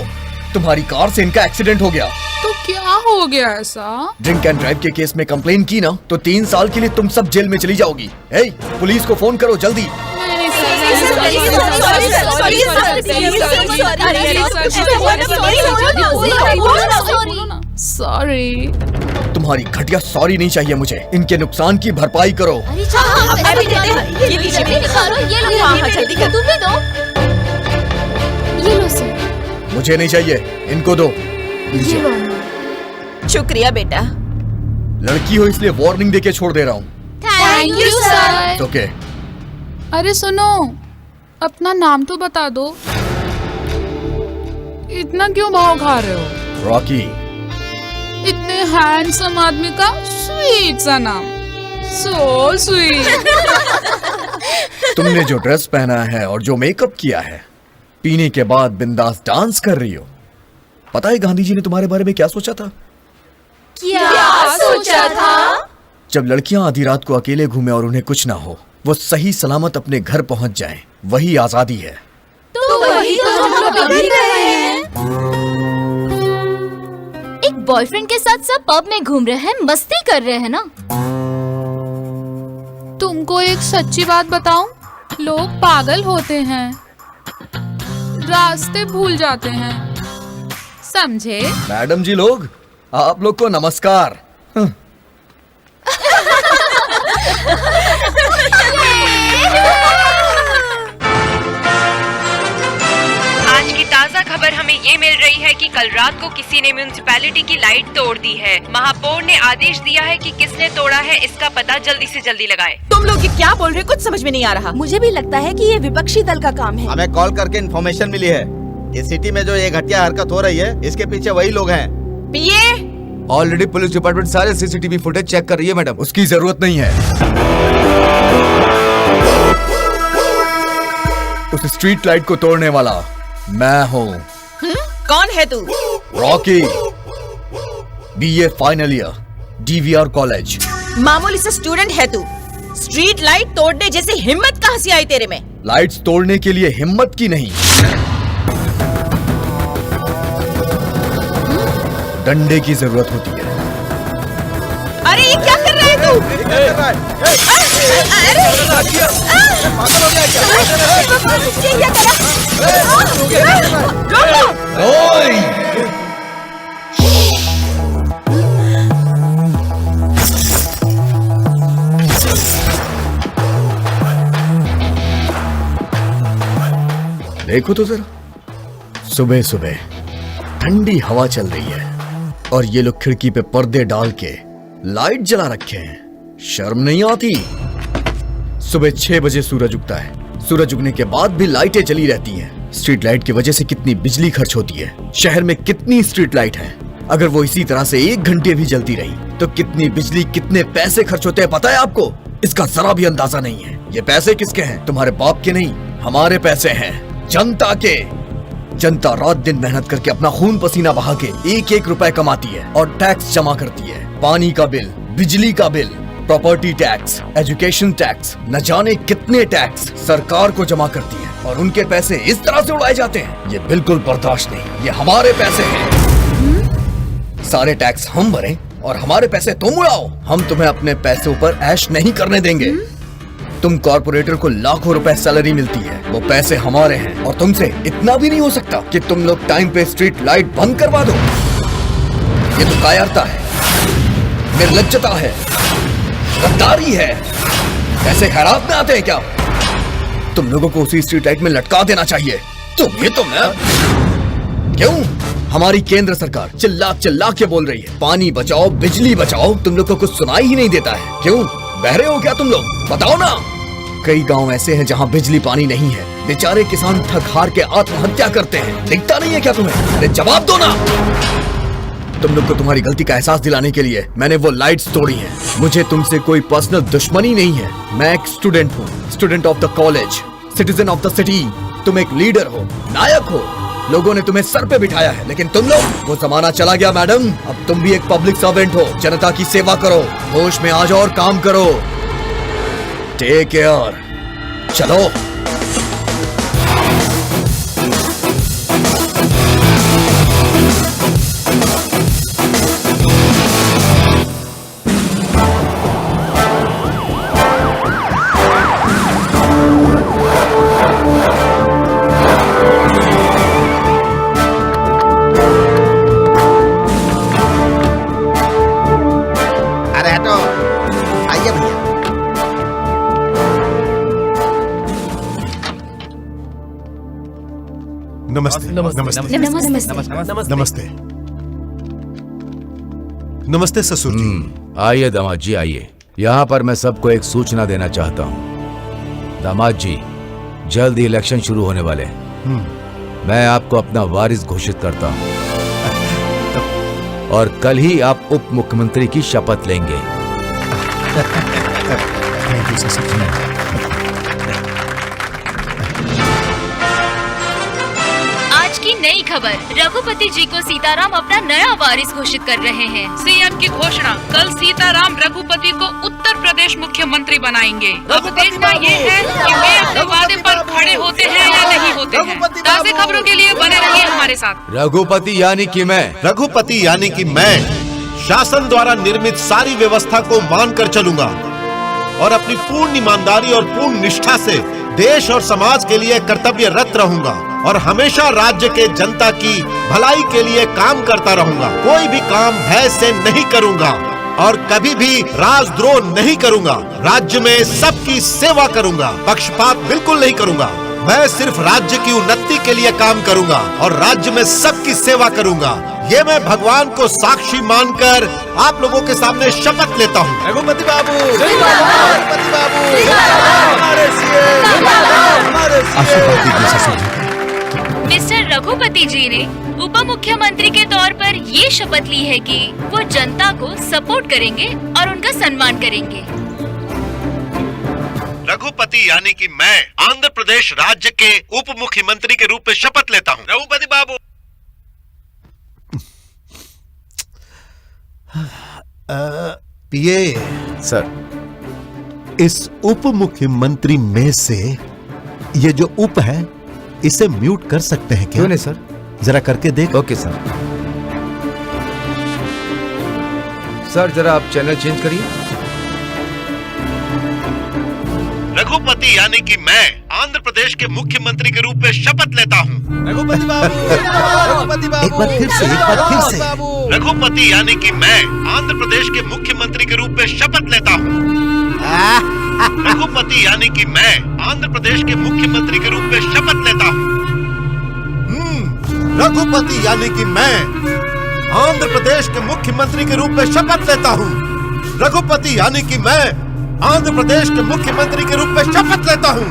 तुम्हारी कार से इनका एक्सीडेंट हो गया। तो क्या हो गया ऐसा? ड्रिंक एंड ड्राइव के केस में कंप्लेन की ना तो 3 साल के लिए तुम सब जेल में चली जाओगी। हे, पुलिस को फोन करो जल्दी। सॉरी। तुम्हारी घटिया सॉरी नहीं चाहिए मुझे। इनके नुकसान की भरपाई करो। मुझे नहीं चाहिए, इनको दो। लीजिए। शुक्रिया बेटा। लड़की हो इसलिए वार्निंग देके छोड़ दे रहा हूँ। Thank you sir. ओके। अरे सुनो, अपना नाम तो बता दो। इतना क्यों भाव खा रहे हो? रॉकी। इतने हैंडसम आदमी का स्वीट सा नाम, सो स्वीट। तुमने जो ड्रेस पहना है और जो मेकअप किया है, पीने के बाद बिंदास डांस कर रही हो। पता है गांधी जी ने तुम्हारे बारे में क्या सोचा था? क्या सोचा था? जब लड़कियां आधी रात को अकेले घूमे और उन्हें कुछ ना हो, वो सही सलामत अपने घर पहुंच जाएं, वही आजादी है। तो वही तो हम लोग अभी कर रहे हैं। एक बॉयफ्रेंड के साथ सब पब में घूम रहे हैं, मस्ती कर रहे हैं ना। तुमको एक सच्ची बात बताऊं, लोग पागल होते हैं, रास्ते भूल जाते हैं, समझे? मैडम जी लोग, आप लोग को नमस्कार। आज की ताज़ा खबर हमें ये मिल रही है कि कल रात को किसी ने म्युनिसिपैलिटी की लाइट तोड़ दी है। महापौर ने आदेश दिया है कि किसने तोड़ा है इसका पता जल्दी से जल्दी लगाए। तुम लोग ये क्या बोल रहे हो? कुछ समझ में नहीं आ रहा। मुझे भी लगता है कि ये विपक्षी दल का काम है। हमें कॉल करके इन्फॉर्मेशन मिली है, इस सिटी में जो ये घटिया हरकत हो रही है, इसके पीछे वही लोग हैं। पीए ऑलरेडी पुलिस डिपार्टमेंट सारे सीसीटीवी फुटेज चेक कर रही है मैडम। उसकी जरूरत नहीं है। उस स्ट्रीट लाइट को तोड़ने वाला मैं हूँ। कौन है तू? Rocky, BA final year, DVR college. मामूली से स्टूडेंट है तू, स्ट्रीट लाइट तोड़ने जैसी हिम्मत कहाँ से आई तेरे में? लाइट्स तोड़ने के लिए हिम्मत की नहीं, डंडे की जरूरत होती है। अरे ये क्या कर रहा है तू? देखो तो जरा, सुबह सुबह ठंडी हवा चल रही है और ये लोग खिड़की पे पर्दे डाल के लाइट जला रखे हैं। शर्म नहीं आती? सुबह 6 बजे सूरज उगता है, सूरज उगने के बाद भी लाइटें जली रहती हैं। स्ट्रीट लाइट की वजह से कितनी बिजली खर्च होती है। शहर में कितनी स्ट्रीट लाइट है, अगर वो इसी तरह से 1 घंटे भी जलती रही तो कितनी बिजली, कितने पैसे खर्च होते हैं पता है आपको? इसका जरा भी अंदाजा नहीं है। ये पैसे किसके हैं? तुम्हारे बाप के नहीं, हमारे पैसे हैं, जनता के। जनता रात दिन मेहनत करके अपना खून पसीना बहा के 1-1 रुपए कमाती है और टैक्स जमा करती है। पानी का बिल, बिजली का bill, property tax, education tax, न जाने कितने टैक्स सरकार को जमा करती है और उनके पैसे इस तरह से उड़ाए जाते हैं। ये बिल्कुल बर्दाश्त नहीं। ये हमारे पैसे हैं, सारे टैक्स हम भरें और हमारे पैसे तुम उड़ाओ। हम तुम्हें अपने पैसों पर ऐश नहीं करने देंगे। तुम कॉर्पोरेटर को लाखों रुपए सैलरी मिलती है, वो पैसे हमारे हैं और तुमसे इतना भी नहीं हो सकता कि तुम लोग टाइम पे स्ट्रीट लाइट बंद करवा दो। ये तो कायरता है, निर्लज्जता है, गद्दारी है। ऐसे खैरात में आते हैं क्या? तुम लोगों को उसी स्ट्रीट लाइट में लटका देना चाहिए। तुम्हें तो मैं क्यों? हमारी केंद्र सरकार चिल्ला चिल्ला के बोल रही है पानी बचाओ, बिजली बचाओ। तुम लोग को कुछ सुनाई ही नहीं देता है। क्यों? बहरे हो क्या तुम लोग? बताओ ना। कई गांव ऐसे हैं जहां बिजली पानी नहीं है, बेचारे किसान थक हार के आत्महत्या करते हैं। दिखता नहीं है क्या तुम्हें? अरे जवाब दो ना। तुम लोग को तुम्हारी गलती का एहसास दिलाने के लिए मैंने वो लाइट्स तोड़ी हैं। मुझे तुमसे कोई पर्सनल दुश्मनी नहीं है। मैं एक स्टूडेंट हूँ, student of the college, citizen of the city. तुम एक लीडर हो, नायक हो, लोगों ने तुम्हें सर पे बिठाया है, लेकिन तुम लोग, वो जमाना चला गया मैडम। अब तुम भी एक पब्लिक सर्वेंट हो, जनता की सेवा करो, होश में आ जाओ और काम करो। टेक केयर, चलो। नमस्ते नमस्ते नमस्ते नमस्ते ससुर जी। आइए दामाद जी आइए। यहाँ पर मैं सबको एक सूचना देना चाहता हूँ। दामाद जी, जल्द ही इलेक्शन शुरू होने वाले हैं। मैं आपको अपना वारिस घोषित करता हूँ और कल ही आप उप मुख्यमंत्री की शपथ लेंगे। थैंक यू ससुर जी। आज की नई खबर, रघुपति जी को सीताराम अपना नया वारिस घोषित कर रहे हैं। सीएम की घोषणा, कल सीताराम रघुपति को उत्तर प्रदेश मुख्यमंत्री बनाएंगे। अब देखना ये है कि वे अपने वादे पर खड़े होते हैं या नहीं होते हैं। ताज़ा खबरों के लिए बने रहिए हमारे साथ। रघुपति यानी कि मैं, रघुपति यानी कि मैं शासन द्वारा निर्मित सारी व्यवस्था को मानकर चलूंगा और अपनी पूर्ण ईमानदारी और पूर्ण निष्ठा से देश और समाज के लिए कर्तव्यरत रहूंगा और हमेशा राज्य के जनता की भलाई के लिए काम करता रहूंगा। कोई भी काम भय से नहीं करूंगा और कभी भी राजद्रोह नहीं करूंगा। राज्य में सबकी सेवा करूंगा, पक्षपात बिल्कुल नहीं करूंगा। मैं सिर्फ राज्य की उन्नति के लिए काम करूंगा और राज्य में सबकी सेवा करूंगा। ये मैं भगवान को साक्षी मानकर आप लोगों के सामने शपथ लेता हूँ। रघुपति बाबू, रघुपति बाबू, हमारे आशीर्वाद दीजिए ससुर जी। मिस्टर रघुपति जी ने उप मुख्यमंत्री के तौर पर ये शपथ ली है कि वो जनता को सपोर्ट करेंगे और उनका सम्मान करेंगे। रघुपति यानी कि मैं आंध्र प्रदेश राज्य के उप मुख्यमंत्री के रूप में शपथ लेता हूँ। रघुपति बाबू। पिए सर, इस उप मुख्यमंत्री में से ये जो उप है इसे म्यूट कर सकते हैं क्या? क्यों नहीं सर? जरा करके देख। Okay sir. सर जरा आप चैनल चेंज करिए। रघुपति यानी कि मैं आंध्र प्रदेश के मुख्यमंत्री के रूप में शपथ लेता हूँ। रघुपति बाबू, रघुपति बाबू, एक बार फिर से रघुपति यानी कि मैं आंध्र प्रदेश के मुख्यमंत्री के रूप में शपथ लेता हूँ। रघुपति यानी कि मैं आंध्र प्रदेश के मुख्यमंत्री के रूप में शपथ लेता हूँ। रघुपति यानी कि मैं आंध्र प्रदेश के मुख्यमंत्री के रूप में शपथ लेता हूँ। रघुपति यानी कि मैं आंध्र प्रदेश के मुख्यमंत्री के रूप में शपथ लेता हूँ।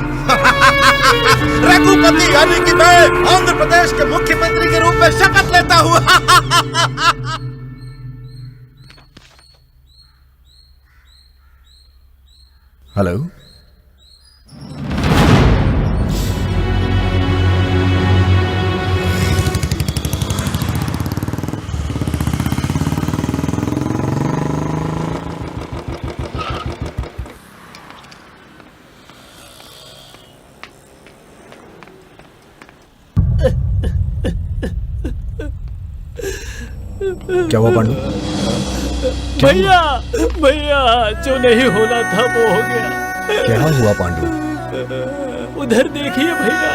रघुपति यानी कि मैं आंध्र प्रदेश के मुख्यमंत्री के रूप में शपथ लेता हूँ। हेलो, क्या हुआ पांडु? भैया भैया, जो नहीं होना था वो हो गया। क्या हुआ पांडु? उधर देखिए भैया।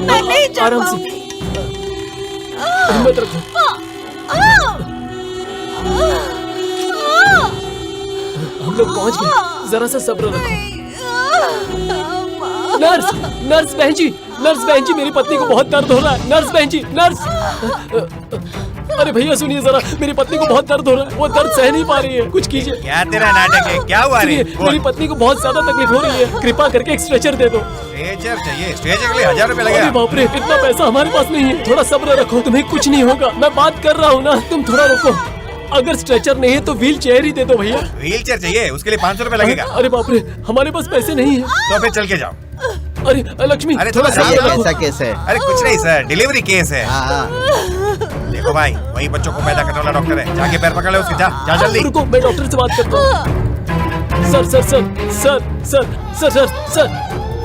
मैं नहीं जा आराम से, पाऊंगी। हिम्मत रखो। हम लोग पहुंच गए, जरा सा सब्र रखो। नर्स, नर्स बहन जी, मेरी पत्नी को बहुत दर्द हो रहा है। नर्स बहन जी, नर्स। अरे भैया सुनिए जरा, मेरी पत्नी को बहुत दर्द हो रहा है, वो दर्द सह नहीं पा रही है, कुछ कीजिए। क्या तेरा नाटक है? क्या हुआ रे? मेरी पत्नी को बहुत ज्यादा तकलीफ हो रही है, कृपा करके एक स्ट्रेचर दे दो। स्ट्रेचर चाहिए? स्ट्रेचर के लिए 1000 रुपए लगेगा। अरे बाप रे, इतना पैसा हमारे पास नहीं है। थोड़ा सब्र रखो, तुम्हें कुछ नहीं होगा। मैं बात कर रहा हूँ ना, तुम थोड़ा रुको। अगर स्ट्रेचर नहीं है तो व्हील चेयर ही दे दो भैया। व्हील चेयर चाहिए? उसके लिए 500 रुपए लगेगा। अरे बाप रे, हमारे पास पैसे नहीं है। तो फिर चल के जाओ। अरे लक्ष्मी, अरे थोड़ा सा कैसा केस है? अरे कुछ नहीं सर, डिलीवरी केस है। देखो भाई, वही बच्चों को पैदा करने वाला डॉक्टर है, जाके पैर पकड़ ले उसके। जा जल्दी। रुको, मैं डॉक्टर से बात करता हूँ। Sir sir sir sir sir sir sir sir,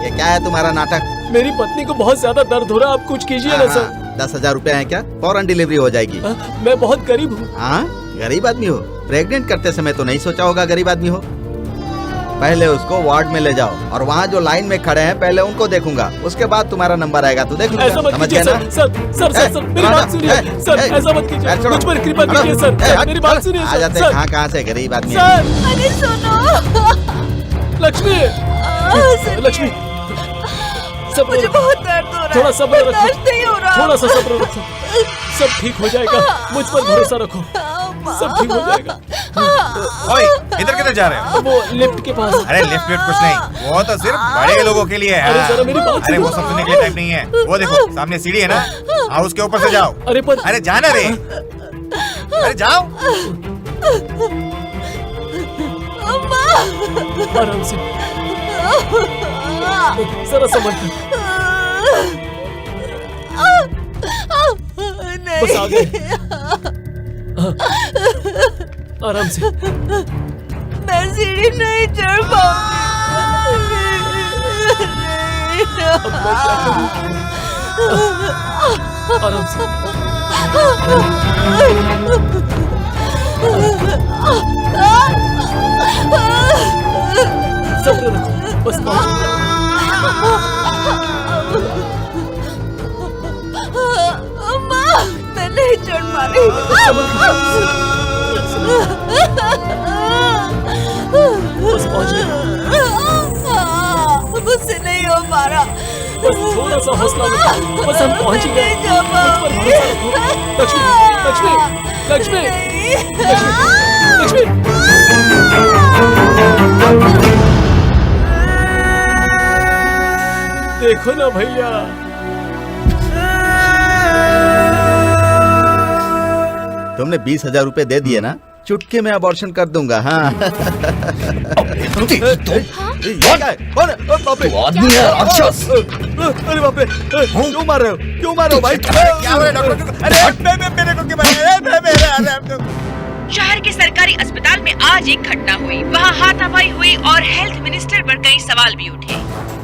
ये क्या है तुम्हारा नाटक? मेरी पत्नी को बहुत ज्यादा दर्द हो रहा है, आप कुछ कीजिए ना सर। 10,000 रुपए है क्या? फौरन डिलीवरी हो जाएगी। मैं बहुत गरीब हूँ। हाँ, गरीब आदमी हो? प्रेग्नेंट करते समय तो नहीं सोचा होगा गरीब आदमी हो। पहले उसको वार्ड में ले जाओ और वहाँ जो लाइन में खड़े हैं पहले उनको देखूंगा, उसके बाद तुम्हारा नंबर आएगा तो देख लूंगा। ऐसा मत समझ कीजिए गए ना? सर, मेरी बात सुनिए सर, ऐसा मत कीजिए, मुझ पर कृपा कीजिए सर, मेरी बात सुनिए आ जाते सर। कहाँ से गरीब आदमी। अरे सुनो, लक्ष्मी, लक्ष्मी, मुझे बहुत दर्द हो रहा है। थोड़ा सब्र रखो, बर्दाश्त नहीं हो रहा। थोड़ा सा सब्र रखो, सब ठीक हो जाएगा, मुझ पर भरोसा रखो, सब ठीक हो जाएगा। ओए, इधर किधर जा रहे हो? वो लिफ्ट के पास। अरे लिफ्ट कुछ नहीं, वो तो सिर्फ बड़े लोगों के लिए है। अरे जरा मेरी बात अरे वो सब सुनने के लिए टाइम नहीं है। वो देखो सामने सीढ़ी है ना, आओ उसके ऊपर से जाओ। अरे जाना रे, अरे जाओ। आराम से, जरा समझ। बस आ गए, आराम से। मैं सीढ़ी नहीं चढ़ पाऊंगी। आराम से। सब्र रखो, बस मैं नहीं चढ़ पा रही। बस पहुंच गए। मुझसे नहीं हो पा रहा। बस थोड़ा सा हौसला रखो, बस हम पहुंच गए। मुझ पर भरोसा रखो। लक्ष्मी, लक्ष्मी, लक्ष्मी, लक्ष्मी। देखो ना भैया, तुमने 20,000 रुपए दे दिए ना, चुटके में अबॉर्शन कर दूंगा। हाँ आदमी है राक्षस। अरे बाप रे, क्यों मार रहे हो, क्यों मार रहे हो भाई? क्या हो रहा है डॉक्टर? अरे मेरे को क्यों मार? शहर के सरकारी अस्पताल में आज एक घटना हुई। वहाँ हाथापाई हुई और हेल्थ मिनिस्टर पर कई सवाल भी उठे।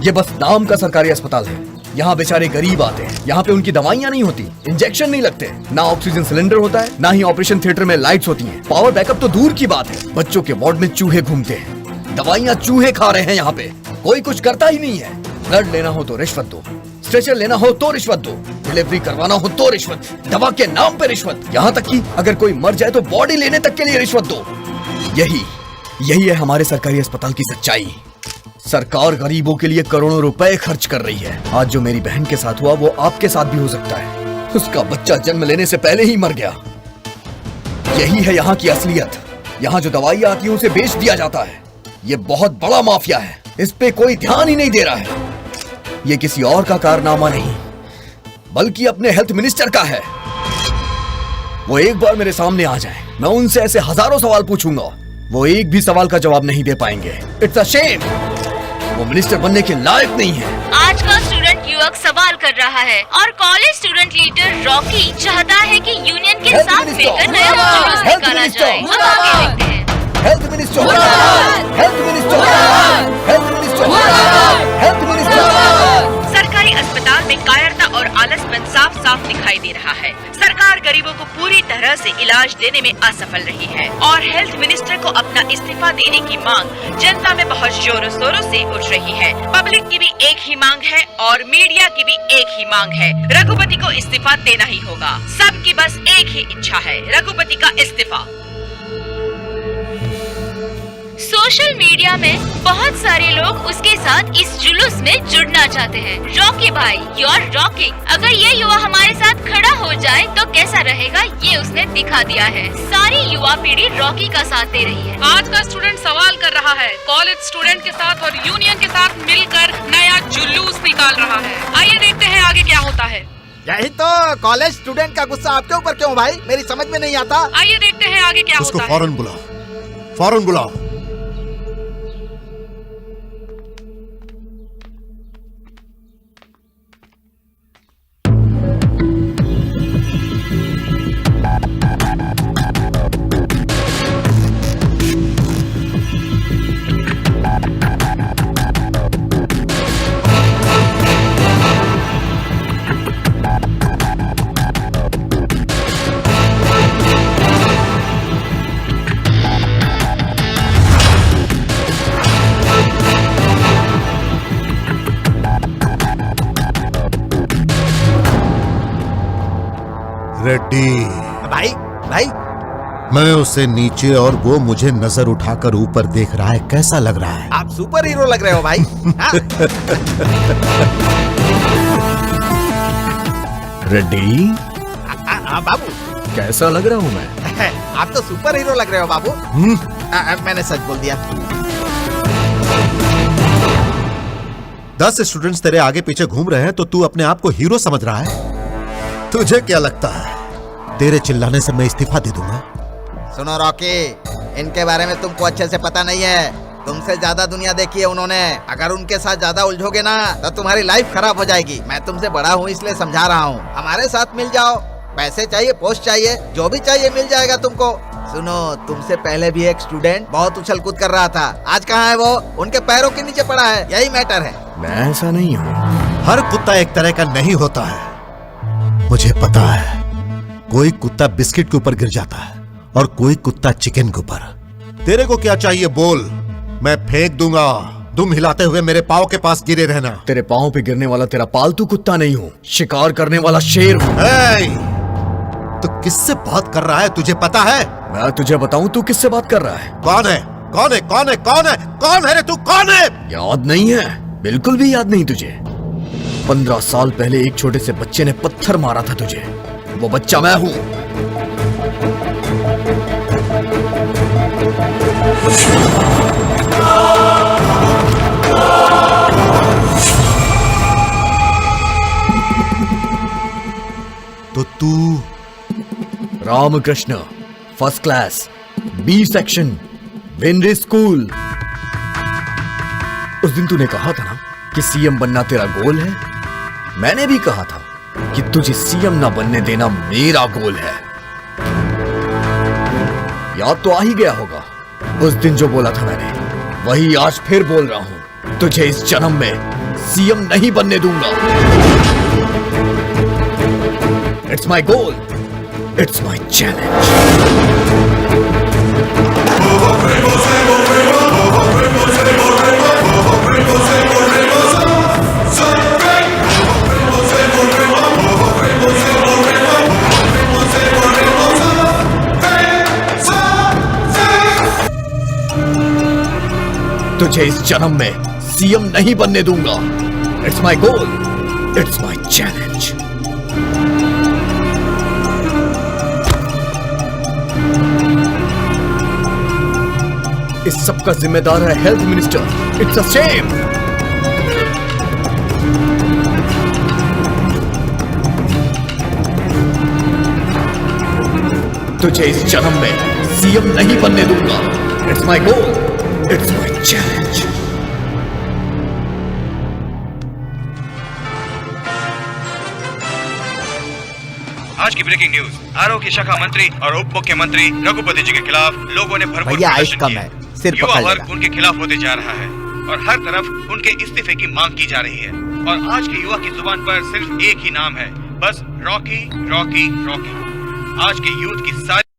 ये बस नाम का सरकारी अस्पताल है। यहाँ बेचारे गरीब आते हैं, यहाँ पे उनकी दवाइयाँ नहीं होती, इंजेक्शन नहीं लगते, ना ऑक्सीजन सिलेंडर होता है, ना ही ऑपरेशन थिएटर में लाइट्स होती हैं। पावर बैकअप तो दूर की बात है, बच्चों के वार्ड में चूहे घूमते हैं, दवाइयाँ चूहे खा रहे हैं। यहाँ पे कोई कुछ करता ही नहीं है। ब्लड लेना हो तो रिश्वत दो, स्ट्रेचर लेना हो तो रिश्वत दो, डिलीवरी करवाना हो तो रिश्वत, दवा के नाम पे रिश्वत, यहाँ तक कि अगर कोई मर जाए तो बॉडी लेने तक के लिए रिश्वत दो। यही है हमारे सरकारी अस्पताल की सच्चाई। सरकार गरीबों के लिए करोड़ों रुपए खर्च कर रही है। आज जो मेरी बहन के साथ हुआ वो आपके साथ भी हो सकता है। उसका बच्चा जन्म लेने से पहले ही मर गया। यही है यहाँ की असलियत। यहाँ जो दवाइयाँ आती है उसे बेच दिया जाता है। ये बहुत बड़ा माफिया है, इस पे कोई ध्यान ही नहीं दे रहा है। ये किसी और का कारनामा नहीं बल्कि अपने हेल्थ मिनिस्टर का है। वो एक बार मेरे सामने आ जाए, मैं उनसे ऐसे हजारों सवाल पूछूंगा, वो एक भी सवाल का जवाब नहीं दे पाएंगे। It's a shame. वो मिनिस्टर बनने के लायक नहीं है। आज का स्टूडेंट युवक सवाल कर रहा है और कॉलेज स्टूडेंट लीडर रॉकी चाहता है कि यूनियन के साथ मिलकर नया जुलूस निकाला जाए। हम आगे देखते हैं। Health minister, health minister, health minister, health minister. सरकारी अस्पताल में कायरता और आलसपन साफ साफ दिखाई दे रहा है। सरकार गरीबों को पूरी तरह से इलाज देने में असफल रही है और हेल्थ मिनिस्टर को अपना इस्तीफा देने की मांग जनता में बहुत जोरों शोरों से उठ रही है। पब्लिक की भी एक ही मांग है और मीडिया की भी एक ही मांग है। रघुपति को इस्तीफा देना ही होगा। सबकी बस एक ही इच्छा है, रघुपति का इस्तीफा। सोशल मीडिया में बहुत सारे लोग उसके साथ इस जुलूस में जुड़ना चाहते हैं। रॉकी भाई, यू आर रॉकिंग। अगर ये युवा हमारे साथ खड़ा हो जाए तो कैसा रहेगा, ये उसने दिखा दिया है। सारी युवा पीढ़ी रॉकी का साथ दे रही है। आज का स्टूडेंट सवाल कर रहा है, कॉलेज स्टूडेंट के साथ और यूनियन के साथ मिलकर नया जुलूस निकाल रहा है। आइए देखते हैं आगे क्या होता है। यही तो कॉलेज स्टूडेंट का गुस्सा आपके ऊपर क्यों भाई, मेरी समझ में नहीं आता। आइए देखते हैं आगे क्या उसको होता है। फौरन बुलाओ, फौरन बुलाओ। रेड्डी। भाई भाई मैं उसे नीचे और वो मुझे नजर उठाकर ऊपर देख रहा है, कैसा लग रहा है? आप सुपर हीरो लग रहे हो भाई। हाँ? रेड्डी, हाँ बाबू, कैसा लग रहा हूँ मैं? आप तो सुपर हीरो लग रहे हो बाबू। मैंने सच बोल दिया। 10 स्टूडेंट्स तेरे आगे पीछे घूम रहे हैं तो तू अपने आप को हीरो समझ रहा है? तुझे क्या लगता है तेरे चिल्लाने से मैं इस्तीफा दे दूंगा? सुनो रॉकी, इनके बारे में तुमको अच्छे से पता नहीं है। तुमसे ज्यादा दुनिया देखी है उन्होंने। अगर उनके साथ ज्यादा उलझोगे ना तो तुम्हारी लाइफ खराब हो जाएगी। मैं तुमसे बड़ा हूँ इसलिए समझा रहा हूँ। हमारे साथ मिल जाओ। पैसे चाहिए, पोस्ट चाहिए, जो भी चाहिए मिल जाएगा तुमको। सुनो, तुमसे पहले भी एक स्टूडेंट बहुत उछल कूद कर रहा था। आज कहाँ है वो? उनके पैरों के नीचे पड़ा है। यही मैटर है। मैं ऐसा नहीं हूँ। हर कुत्ता एक तरह का नहीं होता है, मुझे पता है। कोई कुत्ता बिस्किट के ऊपर गिर जाता है और कोई कुत्ता चिकन के ऊपर। तेरे को क्या चाहिए बोल, मैं फेंक दूंगा। तुम हिलाते हुए मेरे पाँव के पास गिरे रहना। तेरे पाँव पे गिरने वाला तेरा पालतू कुत्ता नहीं हूँ, शिकार करने वाला शेर हूँ। तो किससे बात कर रहा है तुझे पता है? मैं तुझे बताऊं तू किससे बात कर रहा है? कौन है? कौन है? कौन है? कौन है? कौन है रे तू? कौन है? याद नहीं है? बिल्कुल भी याद नहीं तुझे? 15 साल पहले एक छोटे से बच्चे ने पत्थर मारा था तुझे। वो बच्चा मैं हूं। तो तू Ramakrishna, first class, B section, वेनरी स्कूल। उस दिन तूने कहा था ना कि सीएम बनना तेरा गोल है। मैंने भी कहा था कि तुझे सीएम ना बनने देना मेरा गोल है। याद तो आ ही गया होगा उस दिन जो बोला था मैंने, वही आज फिर बोल रहा हूं। तुझे इस जन्म में सीएम नहीं बनने दूंगा। It's my goal, it's my challenge. तुझे इस जन्म में सीएम नहीं बनने दूंगा। It's my goal, it's my challenge. इस सब का जिम्मेदार है health minister. It's a shame. तुझे इस जन्म में सीएम नहीं बनने दूंगा। It's my goal, it's my challenge. आज की ब्रेकिंग न्यूज, आरोग्य शाखा मंत्री और उप मुख्यमंत्री रघुपति जी के खिलाफ लोगों ने भरपूर भैया आइस प्रदर्शन कम किया। है, सिर युवा पकड़ वर्ग लेगा। उनके खिलाफ होते जा रहा है और हर तरफ उनके इस्तीफे की मांग की जा रही है। और आज के युवा की जुबान पर सिर्फ एक ही नाम है, बस रॉकी रॉकी रॉकी। आज के यूथ की सारी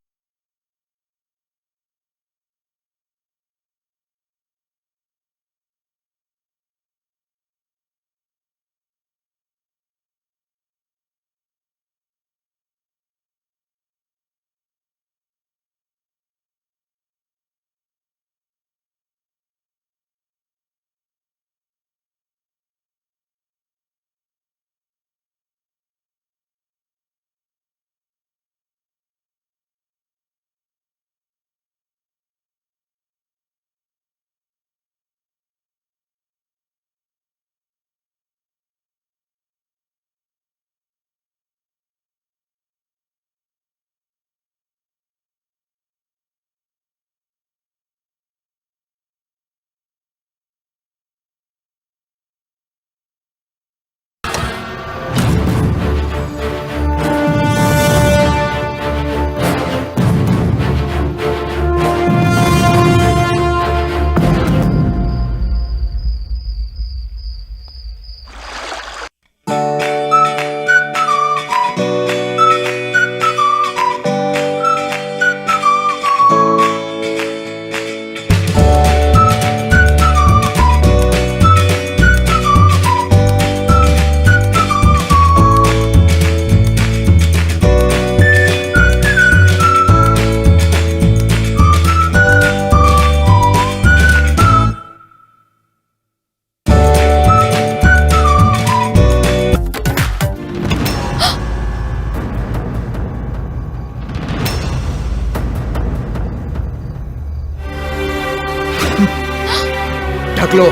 रोक लो।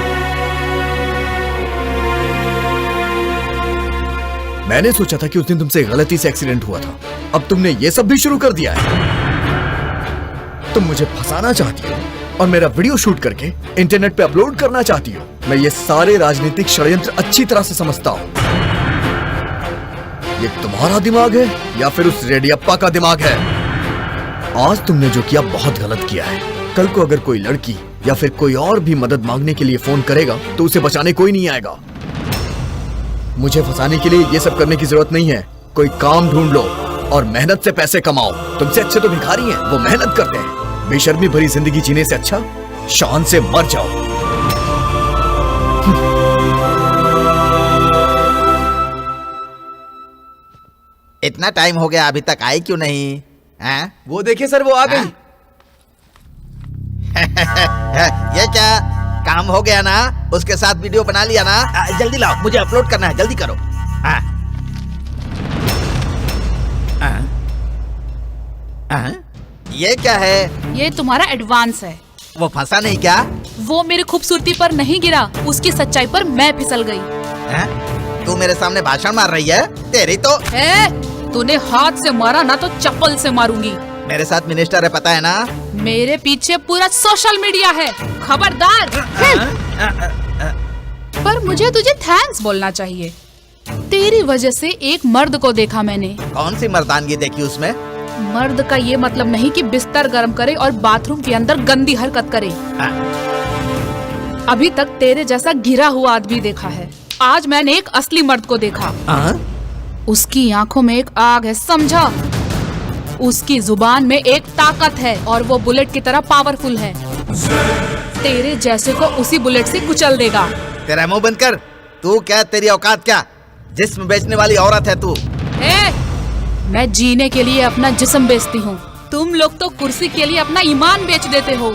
मैंने सोचा था कि उस दिन तुमसे गलती से एक्सीडेंट हुआ था, अब तुमने ये सब भी शुरू कर दिया है। तुम मुझे फंसाना चाहती हो और मेरा वीडियो शूट करके इंटरनेट पे अपलोड करना चाहती हो। मैं ये सारे राजनीतिक षड्यंत्र अच्छी तरह से समझता हूं। ये तुम्हारा दिमाग है या फिर उस रेडियप्पा का दिमाग है? आज तुमने जो किया बहुत गलत किया है। कल को अगर कोई लड़की या फिर कोई और भी मदद मांगने के लिए फोन करेगा तो उसे बचाने कोई नहीं आएगा। मुझे फंसाने के लिए ये सब करने की जरूरत नहीं है। कोई काम ढूंढ लो और मेहनत से पैसे कमाओ। तुमसे अच्छे तो भिखारी हैं, वो मेहनत करते हैं। बेशर्मी भरी जिंदगी जीने से अच्छा शान से मर जाओ। इतना टाइम हो गया, अभी तक आई क्यों नहीं? हैं? वो देखिए सर, वो आ गई। ये क्या काम हो गया ना? उसके साथ वीडियो बना लिया ना? जल्दी लाओ, मुझे अपलोड करना है, जल्दी करो। ये क्या है? ये तुम्हारा एडवांस है। वो फंसा नहीं क्या? वो मेरी खूबसूरती पर नहीं गिरा, उसकी सच्चाई पर मैं फिसल गई। तू मेरे सामने भाषण मार रही है? तेरी तो तूने हाथ से मारा ना तो चप्पल से मारूंगी। मेरे साथ मिनिस्टर है, पता है ना? मेरे पीछे पूरा सोशल मीडिया है, खबरदार। पर मुझे तुझे थैंक्स बोलना चाहिए। तेरी वजह से एक मर्द को देखा मैंने। कौन सी मर्दानगी देखी उसमें? मर्द का ये मतलब नहीं कि बिस्तर गर्म करे और बाथरूम के अंदर गंदी हरकत करे। अभी तक तेरे जैसा घिरा हुआ आदमी देखा है, आज मैंने एक असली मर्द को देखा। उसकी आंखों में एक आग है, समझा? उसकी जुबान में एक ताकत है और वो बुलेट की तरह पावरफुल है। तेरे जैसे को उसी बुलेट से कुचल देगा। तेरा मुंह बंद कर। तू क्या, तेरी औकात क्या? जिस्म बेचने वाली औरत है तू। मैं जीने के लिए अपना जिस्म बेचती हूँ, तुम लोग तो कुर्सी के लिए अपना ईमान बेच देते हो।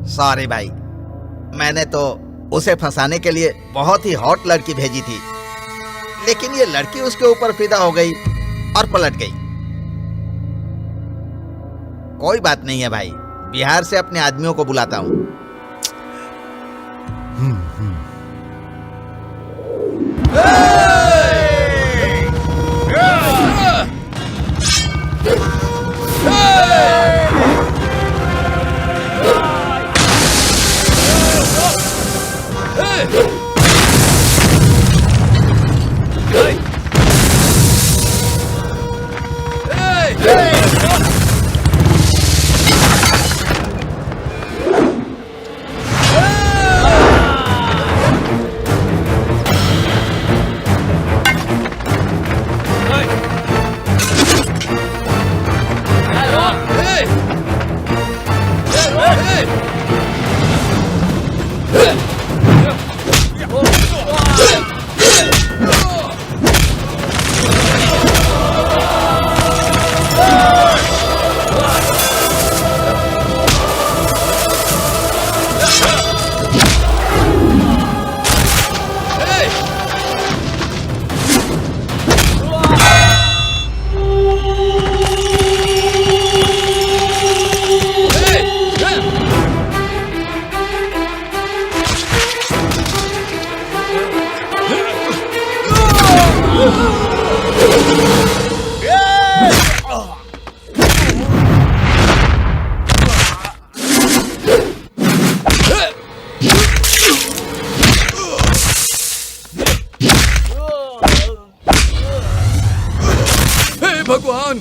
सॉरी भाई, मैंने तो उसे फंसाने के लिए बहुत ही हॉट लड़की भेजी थी, लेकिन ये लड़की उसके ऊपर फिदा हो गई और पलट गई। कोई बात नहीं है भाई, बिहार से अपने आदमियों को बुलाता हूँ। भगवान!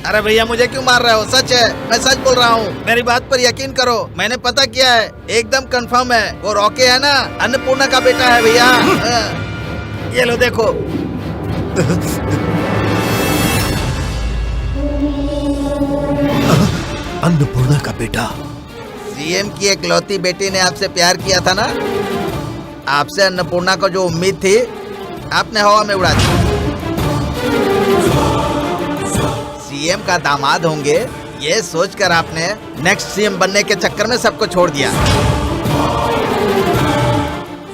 अरे भैया मुझे क्यों मार रहे हो? सच है, मैं सच बोल रहा हूँ, मेरी बात पर यकीन करो। मैंने पता किया है, एकदम कंफर्म है, वो रॉकी है ना, अन्नपूर्णा का बेटा है भैया। ये लो देखो। अन्नपूर्णा का बेटा? सीएम की एकलौती बेटी ने आपसे प्यार किया था ना, आपसे अन्नपूर्णा को जो उम्मीद थी आपने हवा में उड़ा दी। सीएम का दामाद होंगे ये सोचकर आपने नेक्स्ट सीएम बनने के चक्कर में सबको छोड़ दिया।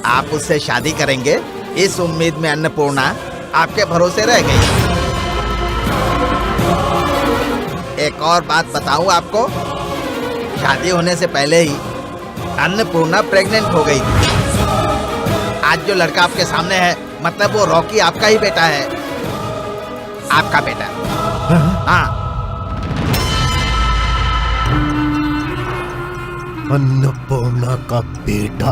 आप उससे शादी करेंगे इस उम्मीद में अन्नपूर्णा आपके भरोसे रह गई। एक और बात बताऊं आपको, शादी होने से पहले ही अन्नपूर्णा प्रेग्नेंट हो गई थी। आज जो लड़का आपके सामने है मतलब वो रॉकी आपका ही बेटा है, आपका बेटा। हाँ। अन्नपूर्णा का बेटा?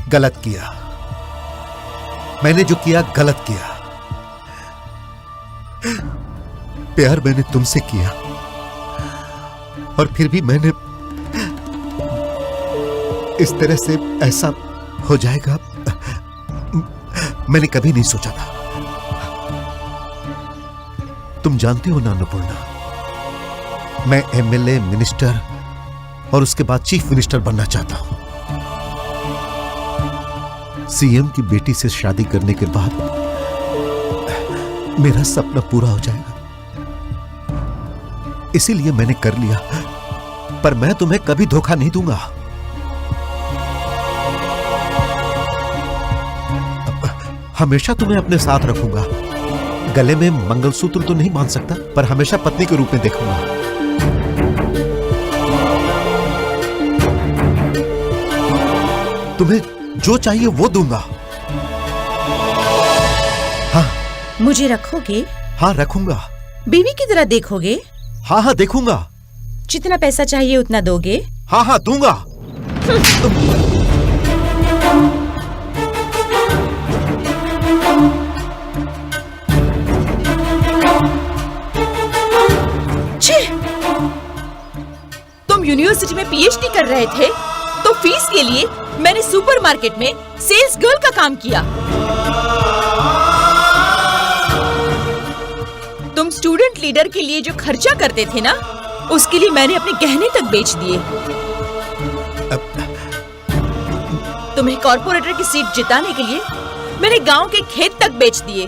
गलत किया, मैंने जो किया गलत किया। प्यार मैंने तुमसे किया और फिर भी मैंने इस तरह से ऐसा हो जाएगा मैंने कभी नहीं सोचा था। तुम जानती हो ना अन्नपूर्णा, मैं एमएलए, मिनिस्टर और उसके बाद चीफ मिनिस्टर बनना चाहता हूं। सीएम की बेटी से शादी करने के बाद मेरा सपना पूरा हो जाएगा, इसीलिए मैंने कर लिया। पर मैं तुम्हें कभी धोखा नहीं दूंगा। हमेशा तुम्हें अपने साथ रखूंगा। गले में मंगलसूत्र तो नहीं बांध सकता, पर हमेशा पत्नी के रूप में देखूंगा। तुम्हें जो चाहिए वो दूंगा। हाँ। मुझे रखोगे? हाँ रखूंगा। बीवी की तरह देखोगे? हाँ हाँ देखूंगा। जितना पैसा चाहिए उतना दोगे? हाँ हाँ दूंगा। तुम यूनिवर्सिटी में पीएचडी कर रहे थे तो फीस के लिए मैंने सुपरमार्केट में सेल्स गर्ल का काम किया। तुम स्टूडेंट लीडर के लिए जो खर्चा करते थे ना, उसके लिए मैंने अपने गहने तक बेच दिए। तुम्हें कॉर्पोरेटर की सीट जिताने के लिए मैंने गांव के खेत तक बेच दिए।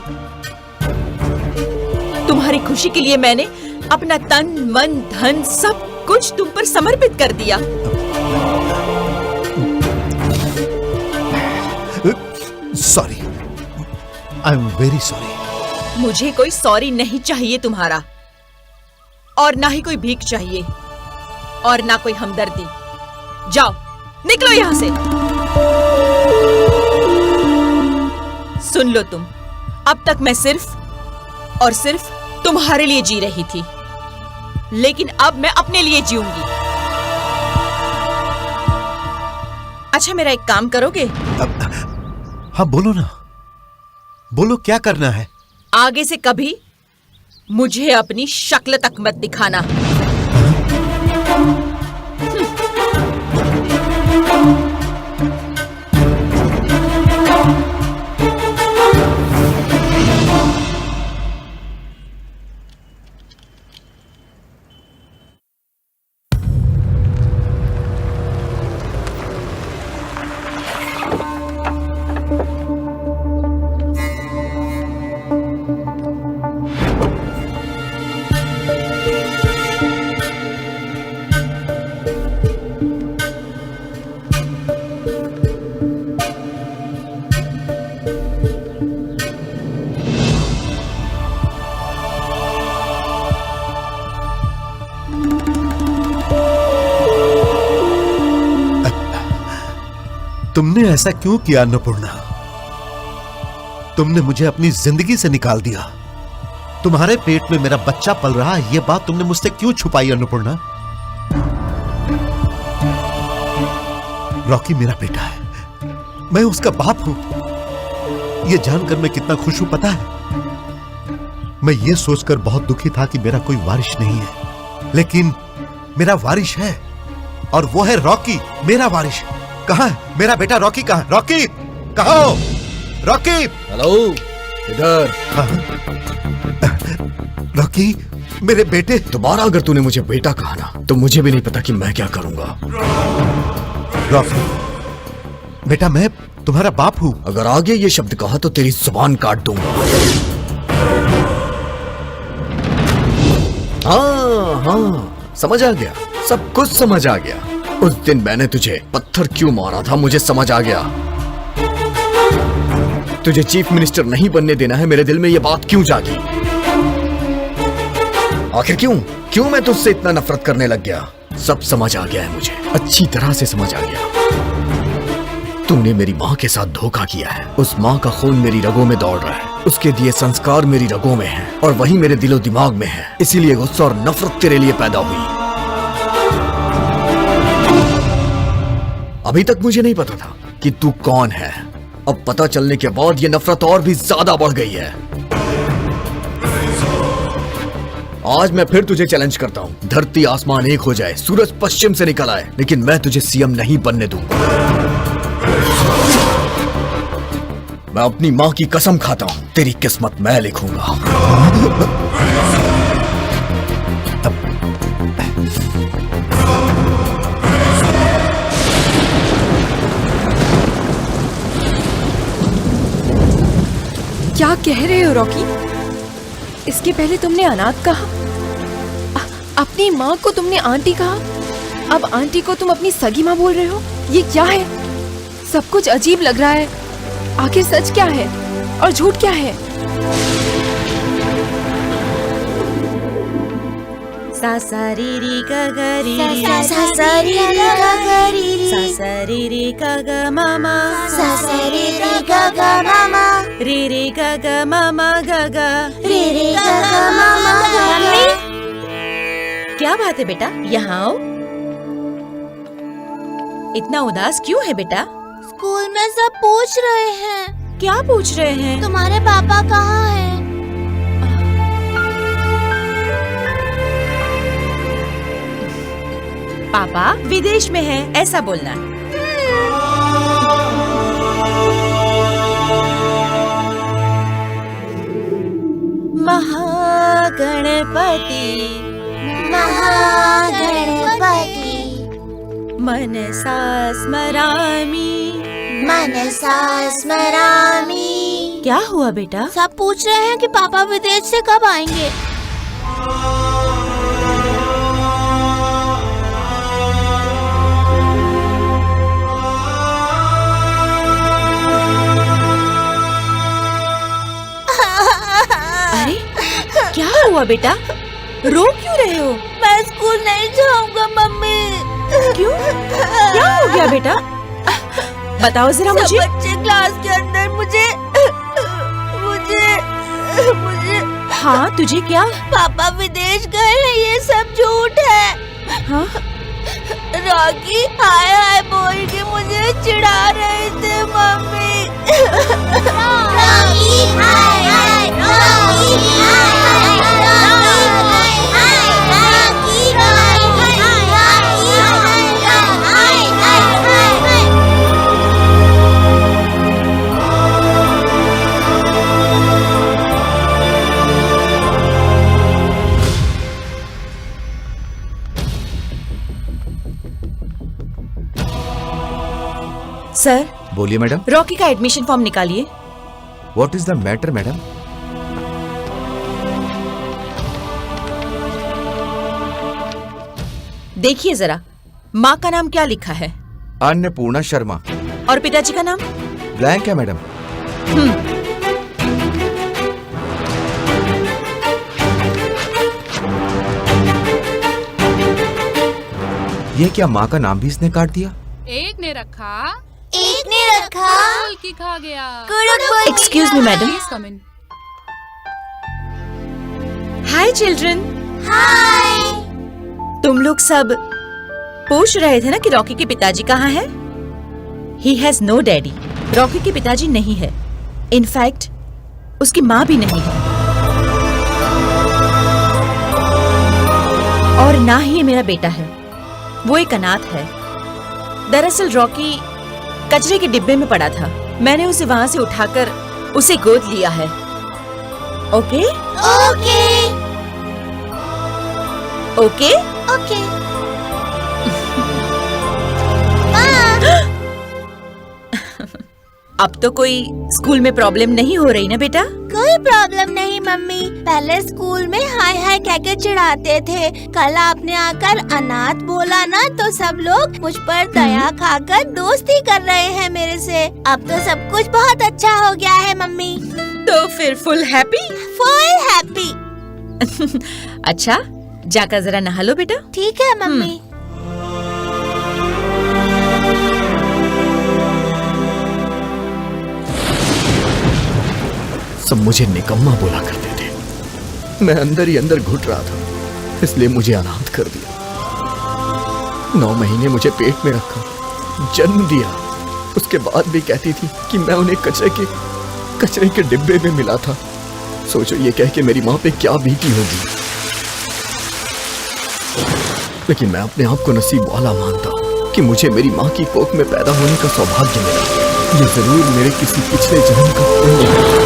तुम्हारी खुशी के लिए मैंने अपना तन, मन, धन सब कुछ तुम पर समर्पित कर दिया। Sorry, I am very sorry. मुझे कोई सॉरी नहीं चाहिए तुम्हारा, और ना ही कोई भीख चाहिए, और ना कोई हमदर्दी। जाओ, निकलो यहां से। सुन लो तुम, अब तक मैं सिर्फ और सिर्फ तुम्हारे लिए जी रही थी, लेकिन अब मैं अपने लिए जीऊंगी। अच्छा, मेरा एक काम करोगे? हाँ बोलो ना, बोलो क्या करना है? आगे से कभी मुझे अपनी शक्ल तक मत दिखाना। तुमने ऐसा क्यों किया अन्नपूर्णा? तुमने मुझे अपनी जिंदगी से निकाल दिया। तुम्हारे पेट में मेरा बच्चा पल रहा है, यह बात तुमने मुझसे क्यों छुपाई अन्नपूर्णा? रॉकी मेरा बेटा है, मैं उसका बाप हूं। यह जानकर मैं कितना खुश हूं पता है? मैं ये सोचकर बहुत दुखी था कि मेरा कोई वारिश नहीं है, लेकिन मेरा वारिश है, और वो है रॉकी, मेरा वारिश। कहां है मेरा बेटा? रॉकी कहां है? रॉकी कहां हो? रॉकी! हेलो, इधर। रॉकी मेरे बेटे। दोबारा अगर तूने मुझे बेटा कहा ना, तो मुझे भी नहीं पता कि मैं क्या करूंगा। रॉकी बेटा, मैं तुम्हारा बाप हूं। अगर आगे ये शब्द कहा तो तेरी जुबान काट दूंगा। हाँ, समझ आ गया, सब कुछ समझ आ गया। उस दिन मैंने तुझे पत्थर क्यों मारा था, मुझे समझ आ गया। तुझे चीफ मिनिस्टर नहीं बनने देना है, मेरे दिल में ये बात क्यों जागी? आखिर क्यों मैं तुझसे इतना नफरत करने लग गया? सब समझ आ गया है मुझे, अच्छी तरह से समझ आ गया। तूने मेरी माँ के साथ धोखा किया है। उस माँ का खून मेरी रगों में दौड़ रहा है, उसके दिए संस्कार मेरी रगों में हैं, और वही मेरे दिलो दिमाग में है। इसीलिए गुस्सा और नफरत तेरे लिए पैदा हुई। अभी तक मुझे नहीं पता था कि तू कौन है। अब पता चलने के बाद ये नफरत और भी ज्यादा बढ़ गई है। आज मैं फिर तुझे चैलेंज करता हूँ, धरती आसमान एक हो जाए, सूरज पश्चिम से निकल आए, लेकिन मैं तुझे सीएम नहीं बनने दूंगा। मैं अपनी माँ की कसम खाता हूँ, तेरी किस्मत मैं लिखूंगा। क्या कह रहे हो रॉकी? इसके पहले तुमने अनाथ कहा, अपनी माँ को तुमने आंटी कहा, अब आंटी को तुम अपनी सगी माँ बोल रहे हो? ये क्या है? सब कुछ अजीब लग रहा है। आखिर सच क्या है और झूठ क्या है? सा सा री री ग ग री री सा सा री री ग ग री री सा सा री री ग ग मामा सा सा री री ग ग मामा री री ग ग मामा ग ग री री ग ग मामा ग ग। क्या बात है बेटा, यहाँ आओ। इतना उदास क्यों है बेटा? स्कूल में सब पूछ रहे हैं। क्या पूछ रहे हैं? तुम्हारे पापा कहाँ हैं? पापा विदेश में है, ऐसा बोलना है। महागणपति महागणपति मनसा स्मरामि मनसा स्मरामि। क्या हुआ बेटा? सब पूछ रहे हैं कि पापा विदेश से कब आएंगे। अरे क्या हुआ बेटा, रो क्यों रहे हो? मैं स्कूल नहीं जाऊंगा मम्मी। क्यों? क्या हो गया बेटा? बताओ जरा मुझे। बच्चे क्लास के अंदर मुझे हाँ, तुझे क्या? पापा विदेश गए हैं, ये सब झूठ है। हाँ? रॉकी हाय हाय बोल के मुझे चिढ़ा रहे थे मम्मी। रॉकी हाय हाय, रॉकी हाय हाय, रॉकी हाय हाय, रॉकी हाय सर, बोलिए मैडम। रॉकी का एडमिशन फॉर्म निकालिए। What is the matter madam? देखिए जरा, माँ का नाम क्या लिखा है? अन्नपूर्णा शर्मा। और पिताजी का नाम? ब्लैंक है मैडम। ये क्या, माँ का नाम भी इसने काट दिया? एक ने रखा, एक ने रखा, की खा गया। Excuse me madam. Hi children. Hi. तुम लोग सब पूछ रहे थे ना कि रॉकी के पिताजी कहाँ हैं? He has no daddy। Rocky के पिताजी नहीं है। इनफैक्ट उसकी माँ भी नहीं है, और ना ही ये मेरा बेटा है। वो एक अनाथ है। दरअसल रॉकी कचरे के डिब्बे में पड़ा था। मैंने उसे वहां से उठाकर उसे गोद लिया है। Okay okay okay okay. अब तो कोई स्कूल में प्रॉब्लम नहीं हो रही ना बेटा? कोई प्रॉब्लम नहीं मम्मी। पहले स्कूल में हाय हाय कह के चिढ़ाते थे। कल आपने आकर अनाथ बोला ना, तो सब लोग मुझ पर दया खाकर दोस्ती कर रहे हैं मेरे से। अब तो सब कुछ बहुत अच्छा हो गया है मम्मी। तो फिर फुल हैप्पी? Full happy. अच्छा, जाकर जरा नहा लो बेटा। ठीक है मम्मी। सब मुझे निकम्मा बोला करते थे। मैं अंदर ही अंदर घुट रहा था, इसलिए मुझे अनाथ कर दिया। 9 महीने मुझे पेट में रखा, जन्म दिया। उसके बाद भी कहती थी कि मैं उन्हें कचरे के डिब्बे में मिला था। सोचो ये कह के मेरी माँ पे क्या बीती होगी। लेकिन मैं अपने आप को नसीब वाला मानता हूँ कि मुझे मेरी माँ की कोख में पैदा होने का सौभाग्य मिला। ये जरूर मेरे किसी पिछले जन्म का पुण्य है।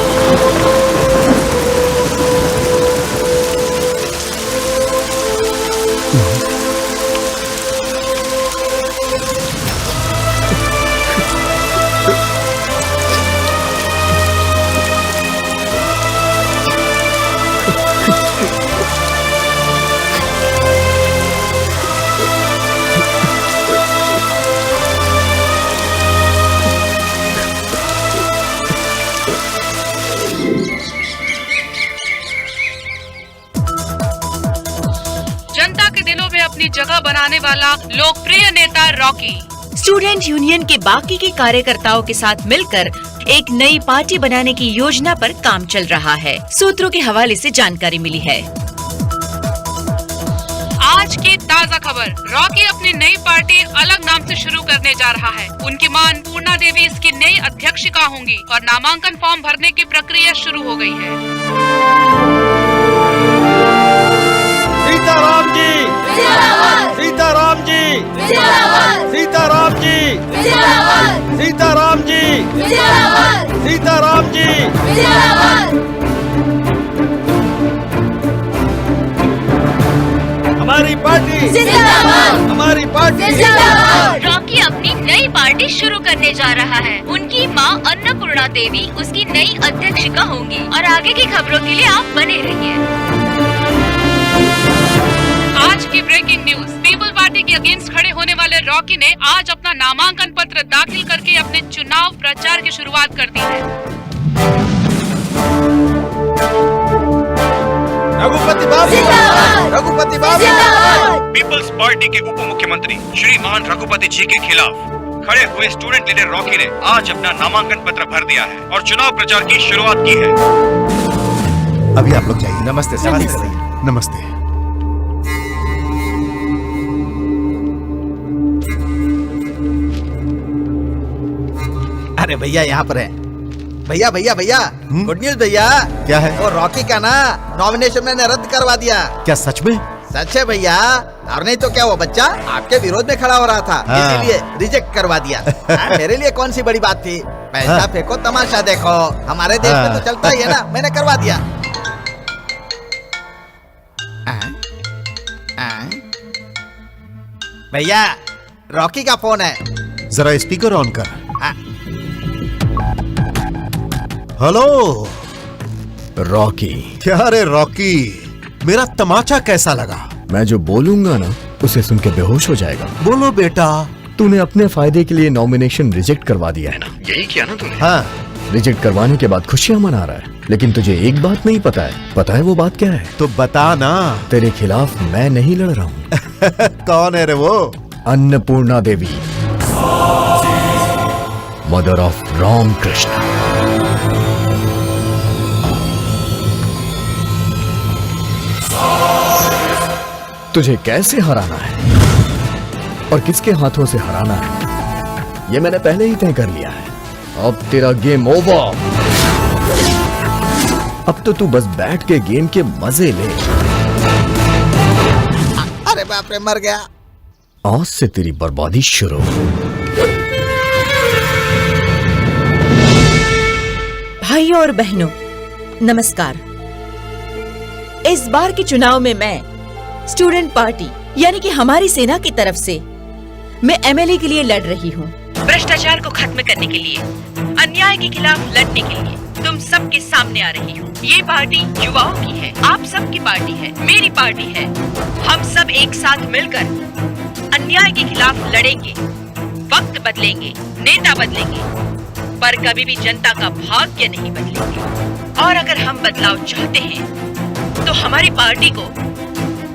जगह बनाने वाला लोकप्रिय नेता रॉकी स्टूडेंट यूनियन के बाकी के कार्यकर्ताओं के साथ मिलकर एक नई पार्टी बनाने की योजना पर काम चल रहा है। सूत्रों के हवाले से जानकारी मिली है। आज की ताज़ा खबर, रॉकी अपनी नई पार्टी अलग नाम से शुरू करने जा रहा है। उनकी मां अन्नपूर्णा देवी इसकी नई अध्यक्षिका होंगी और नामांकन फॉर्म भरने की प्रक्रिया शुरू हो गई है। सीताराम जी, सीताराम जी, सीताराम जी, सीताराम जी, सीताराम जी। हमारी पार्टी, हमारी पार्टी। रॉकी अपनी नई पार्टी शुरू करने जा रहा है। उनकी मां अन्नपूर्णा देवी उसकी नई अध्यक्षिका होंगी और आगे की खबरों के लिए आप बने रहिए। आज की ब्रेकिंग न्यूज, पीपल पार्टी के अगेंस्ट खड़े होने वाले रॉकी ने आज अपना नामांकन पत्र दाखिल करके अपने चुनाव प्रचार की शुरुआत कर दी है। रघुपति बाबू, रघुपति बाबू। पीपल्स पार्टी के उप मुख्यमंत्री श्रीमान रघुपति जी के खिलाफ खड़े हुए स्टूडेंट लीडर रॉकी ने आज अपना नामांकन पत्र भर दिया है और चुनाव प्रचार की शुरुआत की है। अभी आप लोग जाइए। नमस्ते सर। नमस्ते। अरे भैया यहाँ पर है। भैया भैया भैया, गुड न्यूज भैया। क्या है? वो रॉकी का ना नॉमिनेशन मैंने रद्द करवा दिया। क्या सच में? सच है भैया, और नहीं तो क्या वो बच्चा आपके विरोध में खड़ा हो रहा था, इसीलिए रिजेक्ट करवा दिया। मेरे लिए कौन सी बड़ी बात थी। पैसा फेंको तमाशा देखो, हमारे देश में तो चलता ही है ना। मैंने करवा दिया। भैया रॉकी का फोन है, जरा स्पीकर ऑन कर। Hello Rocky. क्या रे रॉकी, मेरा तमाचा कैसा लगा? मैं जो बोलूंगा ना उसे सुन के बेहोश हो जाएगा। बोलो बेटा। तूने अपने फायदे के लिए नॉमिनेशन रिजेक्ट करवा दिया है ना? यही किया ना तूने? हाँ। रिजेक्ट करवाने के बाद खुशियां मना रहा है, लेकिन तुझे एक बात नहीं पता है। पता है वो बात क्या है? तो बता ना। तेरे खिलाफ मैं नहीं लड़ रहा हूँ। कौन है रे वो? अन्नपूर्णा देवी। Mother of Ram Krishna. तुझे कैसे हराना है और किसके हाथों से हराना है ये मैंने पहले ही तय कर लिया है। अब तेरा गेम ओवर। अब तो तू बस बैठ के गेम के मजे ले। अरे बाप रे, मर गया। आज से तेरी बर्बादी शुरू। भाइयों और बहनों, नमस्कार। इस बार के चुनाव में मैं स्टूडेंट पार्टी यानी कि हमारी सेना की तरफ से मैं एमएलए के लिए लड़ रही हूँ। भ्रष्टाचार को खत्म करने के लिए, अन्याय के खिलाफ लड़ने के लिए तुम सबके सामने आ रही हूँ। ये पार्टी युवाओं की है, आप सबकी पार्टी है, मेरी पार्टी है। हम सब एक साथ मिलकर अन्याय के खिलाफ लड़ेंगे। वक्त बदलेंगे, नेता बदलेंगे, पर कभी भी जनता का भाग्य नहीं बदलेंगे। और अगर हम बदलाव चाहते हैं तो हमारी पार्टी को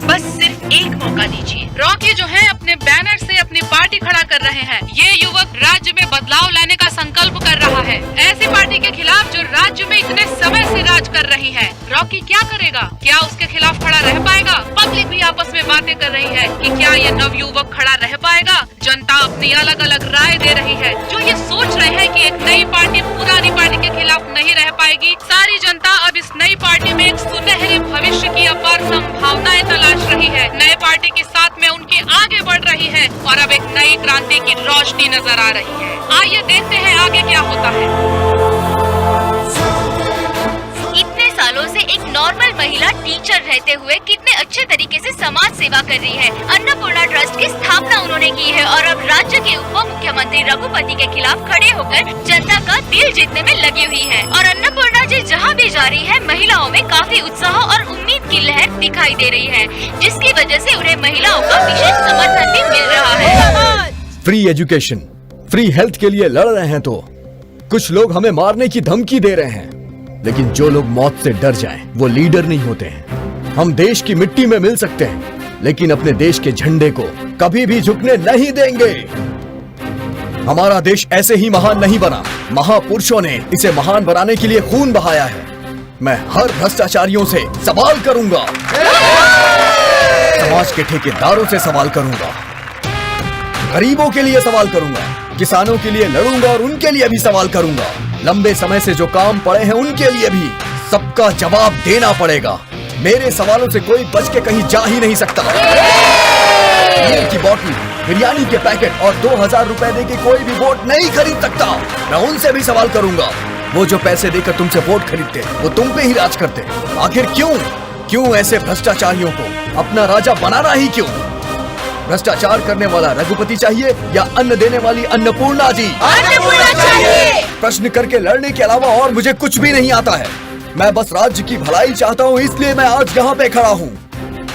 बस सिर्फ एक मौका दीजिए। रॉकी जो है अपने बैनर से अपनी पार्टी खड़ा कर रहे हैं। ये युवक राज्य में बदलाव लाने का संकल्प कर रहा है, ऐसी पार्टी के खिलाफ जो राज्य में इतने समय से राज कर रही है। रॉकी क्या करेगा? क्या उसके खिलाफ खड़ा रह पाएगा? पब्लिक भी आपस में बातें कर रही है कि क्या ये नव युवक खड़ा रह पाएगा। जनता अपनी अलग अलग राय दे रही है। जो ये सोच रहे हैं कि एक नई पार्टी पुरानी पार्टी के खिलाफ नहीं रह पाएगी, सारी जनता अब इस नई पार्टी में एक सुनहरे भविष्य की अपार संभावनाएं तलाश रही है। नए पार्टी के साथ में उनके आगे बढ़ रही है और अब एक नई क्रांति की रोशनी नजर आ रही है। आइए देखते हैं आगे क्या होता है। इतने सालों से एक नॉर्मल महिला टीचर रहते हुए कितने अच्छे तरीके से समाज सेवा कर रही है। अन्नपूर्णा ट्रस्ट की स्थापना उन्होंने की है और अब राज्य के उप मुख्यमंत्री रघुपति के खिलाफ खड़े होकर जनता का दिल जीतने में लगी हुई है। और अन्नपूर्णा जी जहाँ भी जा रही है, महिलाओं में काफी उत्साह और उम्मीद की लहर दिखाई दे रही है, जिसकी वजह से उन्हें महिलाओं का विशेष समर्थन भी मिल रहा है। फ्री एजुकेशन, फ्री हेल्थ के लिए लड़ रहे हैं तो कुछ लोग हमें मारने की धमकी दे रहे हैं, लेकिन जो लोग मौत से डर जाएं, वो लीडर नहीं होते हैं। हम देश की मिट्टी में मिल सकते हैं, लेकिन अपने देश के झंडे को कभी भी झुकने नहीं देंगे। हमारा देश ऐसे ही महान नहीं बना, महापुरुषों ने इसे महान बनाने के लिए खून बहाया है। मैं हर भ्रष्टाचारियों से सवाल करूंगा, समाज के ठेकेदारों से सवाल करूंगा, गरीबों के लिए सवाल करूंगा, किसानों के लिए लड़ूंगा और उनके लिए भी सवाल करूंगा। लंबे समय से जो काम पड़े हैं उनके लिए भी सबका जवाब देना पड़ेगा। मेरे सवालों से कोई बच के कहीं जा ही नहीं सकता। बीयर की बोतल, बिरयानी के पैकेट और 2000 रुपए देके कोई भी वोट नहीं खरीद सकता। मैं उनसे भी सवाल करूंगा, वो जो पैसे देकर तुमसे वोट खरीदते, वो तुम पे ही राज करते। आखिर क्यों ऐसे भ्रष्टाचारियों को अपना राजा बनाना ही क्यों? भ्रष्टाचार करने वाला रघुपति चाहिए या अन्न देने वाली अन्नपूर्णा जी? अन्नपूर्णा चाहिए। प्रश्न करके लड़ने के अलावा और मुझे कुछ भी नहीं आता है। मैं बस राज्य की भलाई चाहता हूँ, इसलिए मैं आज यहाँ पे खड़ा हूँ।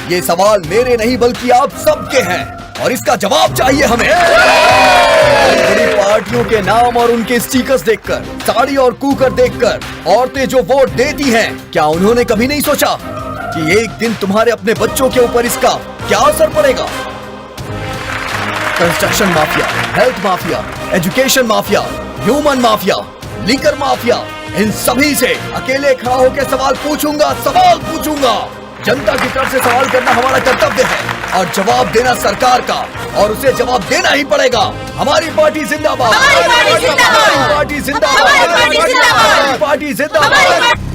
ये सवाल मेरे नहीं बल्कि आप सबके हैं और इसका जवाब चाहिए हमें। बड़ी पार्टियों के नाम और उनके स्टिकर्स देखकर, साड़ी और कुकर देखकर औरतें जो वोट देती हैं, क्या उन्होंने कभी नहीं सोचा कि एक दिन तुम्हारे अपने बच्चों के ऊपर इसका क्या असर पड़ेगा? Construction mafia, health mafia, education mafia, human mafia, liquor mafia, इन सभी से अकेले खड़ा होकर सवाल पूछूंगा। जनता की तरफ से सवाल करना हमारा कर्तव्य है और जवाब देना सरकार का, और उसे जवाब देना ही पड़ेगा। हमारी पार्टी जिंदाबाद, हमारी पार्टी जिंदाबाद।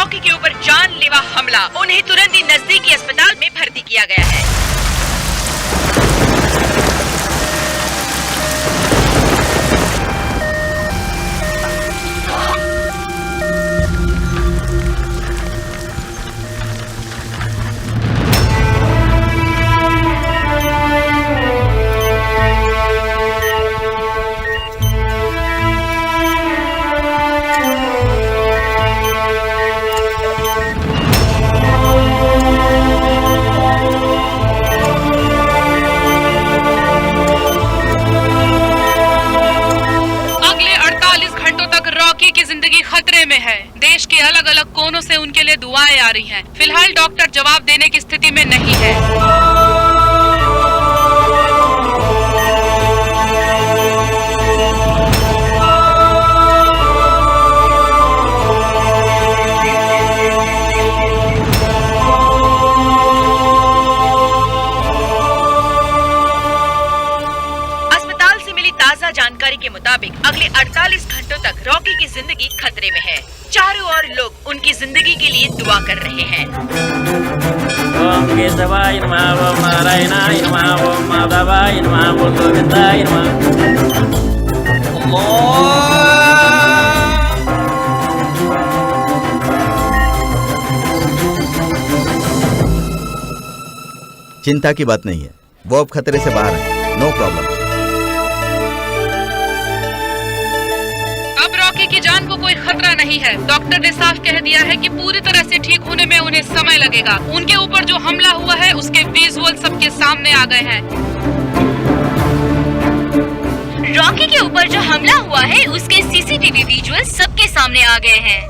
रॉकी के ऊपर जानलेवा हमला। उन्हें तुरंत ही नजदीकी अस्पताल में भर्ती किया गया है। देश के अलग अलग कोनों से उनके लिए दुआएं आ रही हैं। फिलहाल डॉक्टर जवाब देने की स्थिति में नहीं है। अस्पताल से मिली ताजा जानकारी के मुताबिक अगले 48 घंटों तक रॉकी की जिंदगी खतरे में है। चारों ओर लोग उनकी जिंदगी के लिए दुआ कर रहे हैं। ओम केशवाय नमः, ओम नारायणाय नमः, ओम माधवाय नमः, ओम गोविंदाय नमः। चिंता की बात नहीं है, वो अब खतरे से बाहर है। No problem. की जान को कोई खतरा नहीं है। डॉक्टर ने साफ कह दिया है कि पूरी तरह से ठीक होने में उन्हें समय लगेगा। उनके ऊपर जो हमला हुआ है उसके विजुअल सबके सामने आ गए हैं। रॉकी के ऊपर जो हमला हुआ है उसके सीसीटीवी विजुअल सबके सामने आ गए हैं।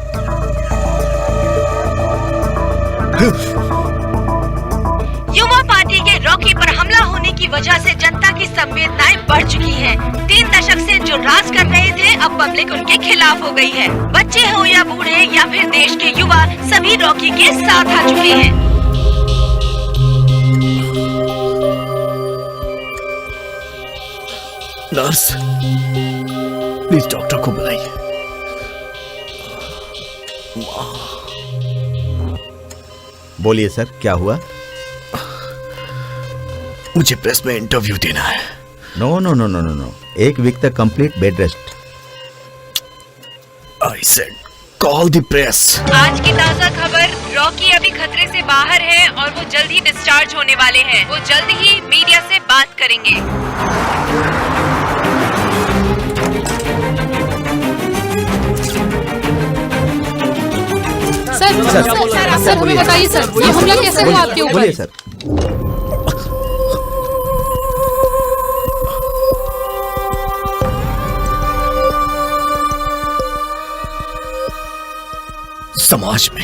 युवा पार्टी के रॉकी पर हमला होने की वजह से जनता की संवेदनाएं बढ़ चुकी हैं। 3 दशक से जो राज कर रहे थे अब पब्लिक उनके खिलाफ हो गई है। बच्चे हो या बूढ़े या फिर देश के युवा, सभी रॉकी के साथ आ चुके हैं। नर्स, प्लीज डॉक्टर को बुलाइए। बोलिए सर, क्या हुआ? मुझे प्रेस में इंटरव्यू देना है। No no no no no no, 1 week तक complete bed rest. I said call the press. आज की ताजा खबर, रॉकी अभी खतरे से बाहर है और वो जल्द ही डिस्चार्ज होने वाले हैं। वो जल्द ही मीडिया से बात करेंगे। सर हमें बताइए सर, ये हमला कैसे हुआ आपके ऊपर? बोलिए सर। समाज में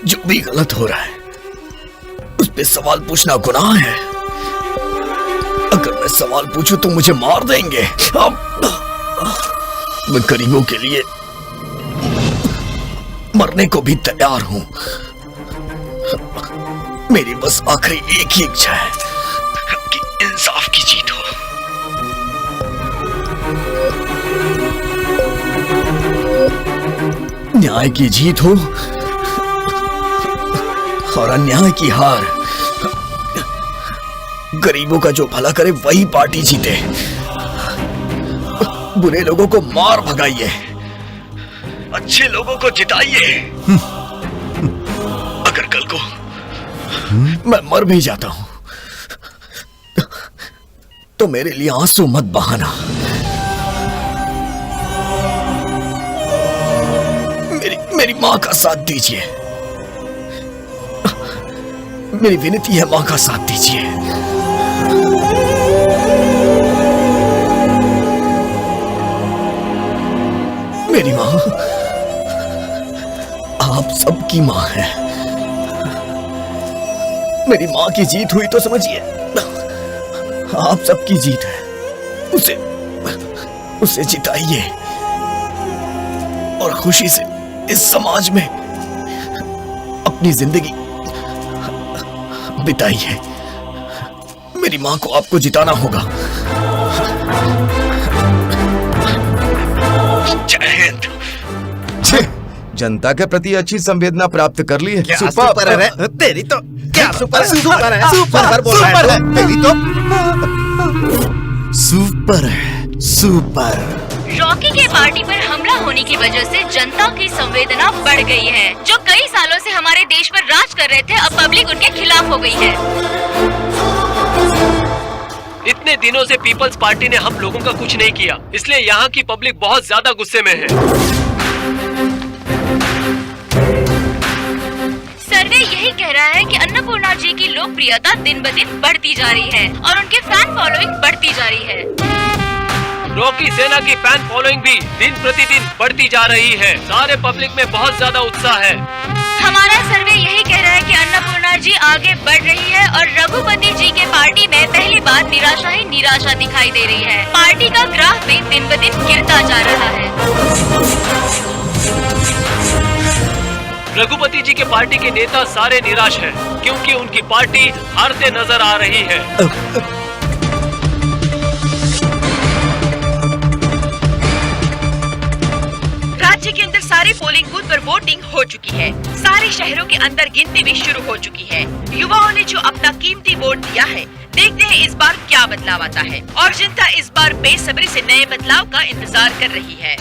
जो भी गलत हो रहा है उस पे सवाल पूछना गुनाह है। अगर मैं सवाल पूछूं तो मुझे मार देंगे। अब मैं गरीबों के लिए मरने को भी तैयार हूं। मेरी बस आखिरी एक ही इच्छा है कि इंसाफ की जीत हो। न्याय की जीत हो और अन्याय की हार। गरीबों का जो भला करे वही पार्टी जीते। बुरे लोगों को मार भगाइए, अच्छे लोगों को जिताइए। अगर कल को मैं मर भी जाता हूं तो मेरे लिए आंसू मत बहाना। मेरी मां का साथ दीजिए। मेरी विनती है, मां का साथ दीजिए। मेरी मां आप सबकी मां है। मेरी मां की जीत हुई तो समझिए आप सबकी जीत है। उसे जिताइए और खुशी से इस समाज में अपनी जिंदगी बिताइए। मेरी मां को आपको जिताना होगा। जय हिंद। जनता के प्रति अच्छी संवेदना प्राप्त कर ली है। क्या सुपर है रे? तेरी तो क्या सुपर है? सुपर है, सुपर बोल रहा है, तेरी तो सुपर है, सुपर। रॉकी के पार्टी पर हमला होने की वजह से जनता की संवेदना बढ़ गई है। जो कई सालों से हमारे देश पर राज कर रहे थे, अब पब्लिक उनके खिलाफ हो गई है। इतने दिनों से पीपल्स पार्टी ने हम लोगों का कुछ नहीं किया, इसलिए यहाँ की पब्लिक बहुत ज्यादा गुस्से में है। सर्वे यही कह रहा है कि अन्नपूर्णा जी की लोकप्रियता दिन ब दिन बढ़ती जा रही है और उनके फैन फॉलोइंग बढ़ती जा रही है। रॉकी सेना की फैन फॉलोइंग भी दिन प्रतिदिन बढ़ती जा रही है। सारे पब्लिक में बहुत ज्यादा उत्साह है। हमारा सर्वे यही कह रहा है कि अन्नपूर्णा जी आगे बढ़ रही है और रघुपति जी के पार्टी में पहली बार निराशा ही निराशा दिखाई दे रही है। पार्टी का ग्राफ भी दिन ब दिन गिरता जा रहा है। रघुपति जी के पार्टी के नेता सारे निराश हैं, क्योंकि उनकी पार्टी हारते नजर आ रही है। राज्य के अंदर सारे पोलिंग बूथ पर वोटिंग हो चुकी है। सारे शहरों के अंदर गिनती भी शुरू हो चुकी है। युवाओं ने जो अपना कीमती वोट दिया है, देखते हैं इस बार क्या बदलाव आता है। और जनता इस बार बेसब्री से नए बदलाव का इंतजार कर रही है।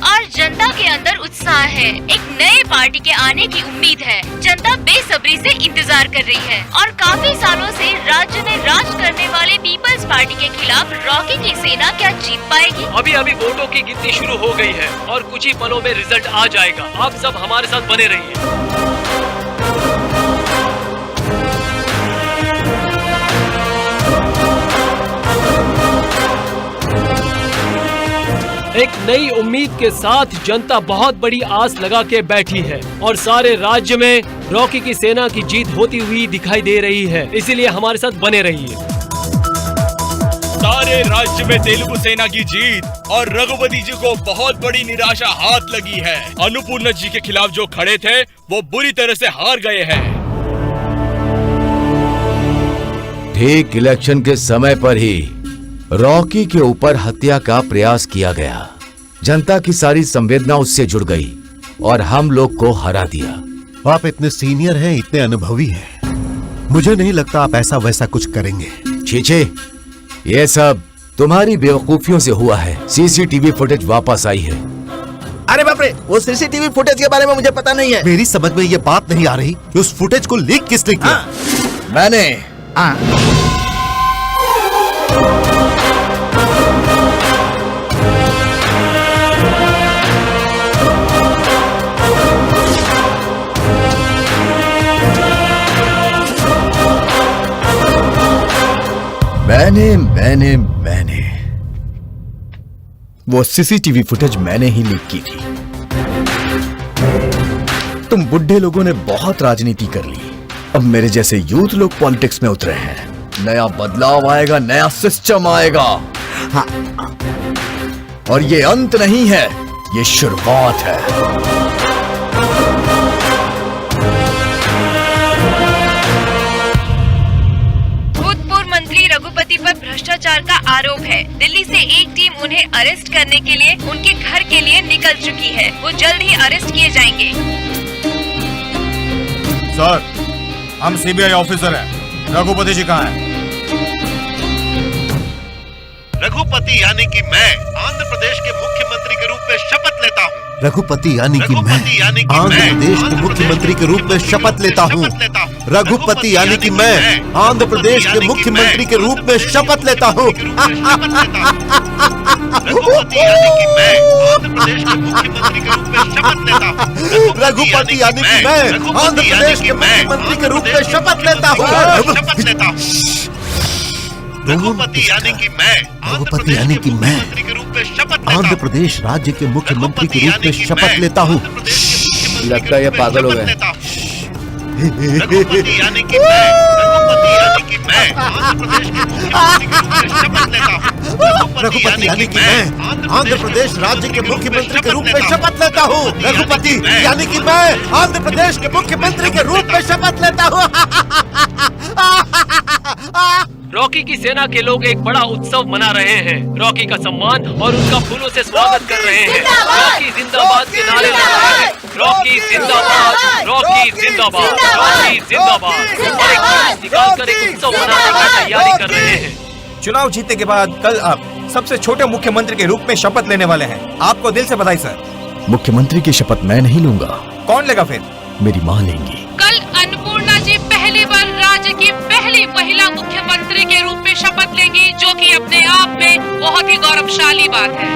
और जनता के अंदर उत्साह है, एक नए पार्टी के आने की उम्मीद है। जनता बेसब्री से इंतजार कर रही है और काफी सालों से राज्य में राज करने वाले पीपल्स पार्टी के खिलाफ रॉकी की सेना क्या जीत पाएगी? अभी अभी वोटों की गिनती शुरू हो गई है और कुछ ही पलों में रिजल्ट आ जाएगा। आप सब हमारे साथ बने रहिए। एक नई उम्मीद के साथ जनता बहुत बड़ी आस लगा के बैठी है और सारे राज्य में रॉकी की सेना की जीत होती हुई दिखाई दे रही है। इसीलिए हमारे साथ बने रहिए। सारे राज्य में तेलुगु सेना की जीत और रघुपति जी को बहुत बड़ी निराशा हाथ लगी है। अन्नपूर्णा जी के खिलाफ जो खड़े थे वो बुरी तरह से हार गए हैं। ठीक इलेक्शन के समय पर ही रॉकी के ऊपर हत्या का प्रयास किया गया। जनता की सारी संवेदना उससे जुड़ गई और हम लोग को हरा दिया। आप इतने सीनियर हैं, इतने अनुभवी हैं, मुझे नहीं लगता आप ऐसा वैसा कुछ करेंगे। छीछे, ये सब तुम्हारी बेवकूफियों से हुआ है। सीसीटीवी फुटेज वापस आई है। अरे बाप रे, वो सीसीटीवी फुटेज के बारे में मुझे पता नहीं है। मेरी समझ में ये बात नहीं आ रही कि उस फुटेज को लीक किसने किया। मैंने। मैंने वो सीसीटीवी फुटेज मैंने ही लीक की थी। तुम बुढ़े लोगों ने बहुत राजनीति कर ली, अब मेरे जैसे यूथ लोग पॉलिटिक्स में उतरे हैं। नया बदलाव आएगा, नया सिस्टम आएगा। हाँ। और ये अंत नहीं है, ये शुरुआत है। रघुपति पर भ्रष्टाचार का आरोप है। दिल्ली से एक टीम उन्हें अरेस्ट करने के लिए उनके घर के लिए निकल चुकी है। वो जल्द ही अरेस्ट किए जाएंगे। सर, हम सीबीआई ऑफिसर हैं। रघुपति जी कहाँ हैं? रघुपति यानी कि मैं आंध्र प्रदेश के मुख्यमंत्री के रूप में शपथ लेता हूँ। रघुपति यानी कि मैं आंध्र प्रदेश के मुख्यमंत्री के रूप में शपथ लेता हूँ। रघुपति यानी कि मैं आंध्र प्रदेश के मुख्यमंत्री के रूप में शपथ लेता हूँ। रघुपति यानी कि मैं आंध्र प्रदेश के मुख्यमंत्री के रूप में शपथ लेता हूँ। रघुपति यानी कि मैं आंध्र प्रदेश के मुख्यमंत्री के रूप में शपथ लेता हूँ। रघुपति यानी कि मैं आंध्र प्रदेश राज्य के मुख्यमंत्री के रूप में शपथ लेता हूँ। लगता है ये पागल हो गए। रघुपति यानी कि मैं आंध्र प्रदेश के मुख्यमंत्री के रूप में शपथ लेता हूँ। रघुपति यानी कि मैं आंध्र प्रदेश राज्य के मुख्यमंत्री के रूप में शपथ लेता हूँ। रघुपति यानी कि मैं आंध्र प्रदेश के मुख्यमंत्री के रूप में शपथ लेता हूँ। रॉकी की सेना के लोग एक बड़ा उत्सव मना रहे हैं। रॉकी का सम्मान और उनका फूलों से स्वागत कर रहे हैं। रॉकी जिंदाबाद के नारे लगा रहे हैं। रॉकी जिंदाबाद, रॉकी जिंदाबाद, रॉकी जिंदाबाद। और एक जुलूस निकालकर एक उत्सव मनाने की तैयारी कर रहे हैं। चुनाव जीतने के बाद कल आप सबसे छोटे मुख्यमंत्री के रूप में शपथ लेने वाले हैं। आपको दिल से बधाई सर। मुख्यमंत्री की शपथ मैं नहीं लूंगा। कौन लेगा फिर? मेरी माँ लेंगी। कल अन्नपूर्णा जी पहली बार राज्य की पहली महिला मुख्यमंत्री के रूप में शपथ लेंगी, जो कि अपने आप में बहुत ही गौरवशाली बात है।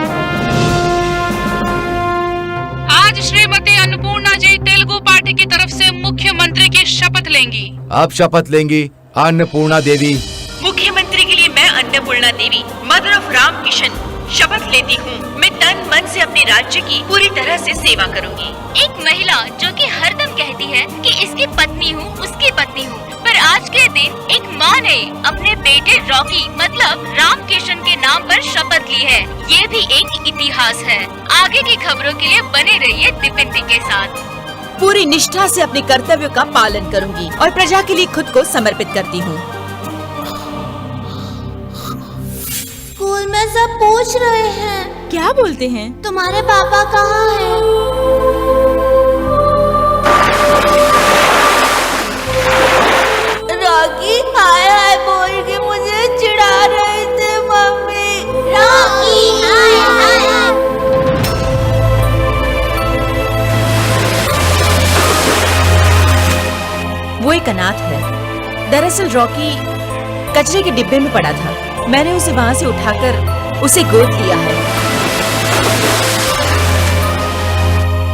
आज श्रीमती अन्नपूर्णा जी तेलुगु पार्टी की तरफ से मुख्यमंत्री की शपथ लेंगी। आप शपथ लेंगी अन्नपूर्णा देवी। मुख्यमंत्री के लिए मैं अन्नपूर्णा देवी, मदर ऑफ राम किशन, शपथ लेती हूँ। मैं तन मन से अपने राज्य की पूरी तरह से सेवा करूँगी। एक महिला जो कि हरदम कहती है कि इसकी पत्नी हूँ, उसकी पत्नी हूँ, पर आज के दिन एक माँ ने अपने बेटे रॉकी मतलब राम किशन के नाम पर शपथ ली है। ये भी एक इतिहास है। आगे की खबरों के लिए बने रहिए दीपिंदी के साथ। पूरी निष्ठा से अपने कर्तव्यों का पालन करूँगी और प्रजा के लिए खुद को समर्पित करती हूँ। स्कूल में सब पूछ रहे हैं। क्या बोलते हैं? तुम्हारे पापा कहाँ हैं? रॉकी हाय हाय बोल के मुझे चिढ़ा रहे थे मम्मी। रॉकी हाय हाय। वो एक अनाथ है। दरअसल रॉकी कचरे के डिब्बे में पड़ा था। मैंने उसे वहाँ से उठाकर उसे गोद लिया है।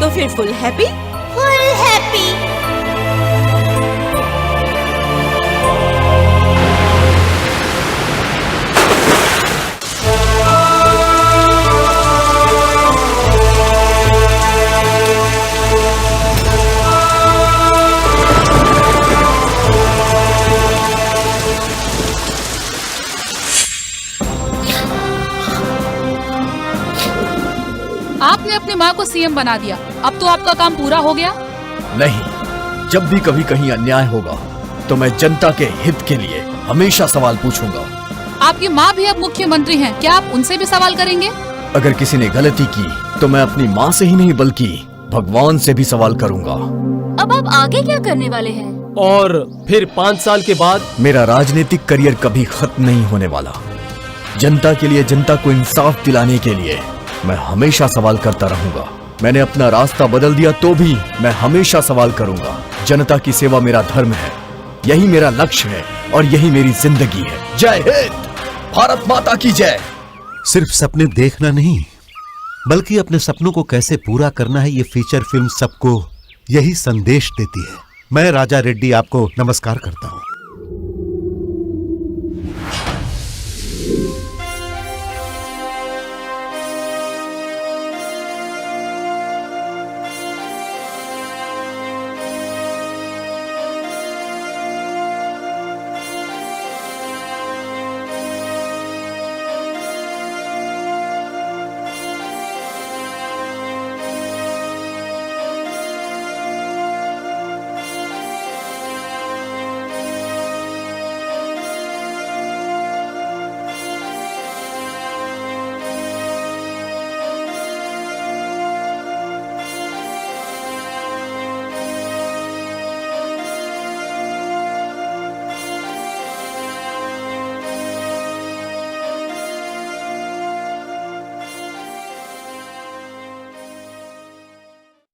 तो फिर फुल हैप्पी? Full happy. आपने अपनी माँ को सीएम बना दिया, अब तो आपका काम पूरा हो गया? नहीं, जब भी कभी कहीं अन्याय होगा तो मैं जनता के हित के लिए हमेशा सवाल पूछूंगा। आपकी माँ भी अब मुख्यमंत्री हैं, क्या आप उनसे भी सवाल करेंगे? अगर किसी ने गलती की तो मैं अपनी माँ से ही नहीं बल्कि भगवान से भी सवाल करूंगा। अब आप आगे क्या करने वाले हैं? और फिर 5 साल के बाद मेरा राजनीतिक करियर कभी खत्म नहीं होने वाला। जनता के लिए, जनता को इंसाफ दिलाने के लिए मैं हमेशा सवाल करता रहूंगा। मैंने अपना रास्ता बदल दिया तो भी मैं हमेशा सवाल करूंगा। जनता की सेवा मेरा धर्म है, यही मेरा लक्ष्य है और यही मेरी जिंदगी है। जय हिंद, भारत माता की जय। सिर्फ सपने देखना नहीं, बल्कि अपने सपनों को कैसे पूरा करना है, ये फीचर फिल्म सबको यही संदेश देती है। मैं राजा रेड्डी आपको नमस्कार करता हूँ।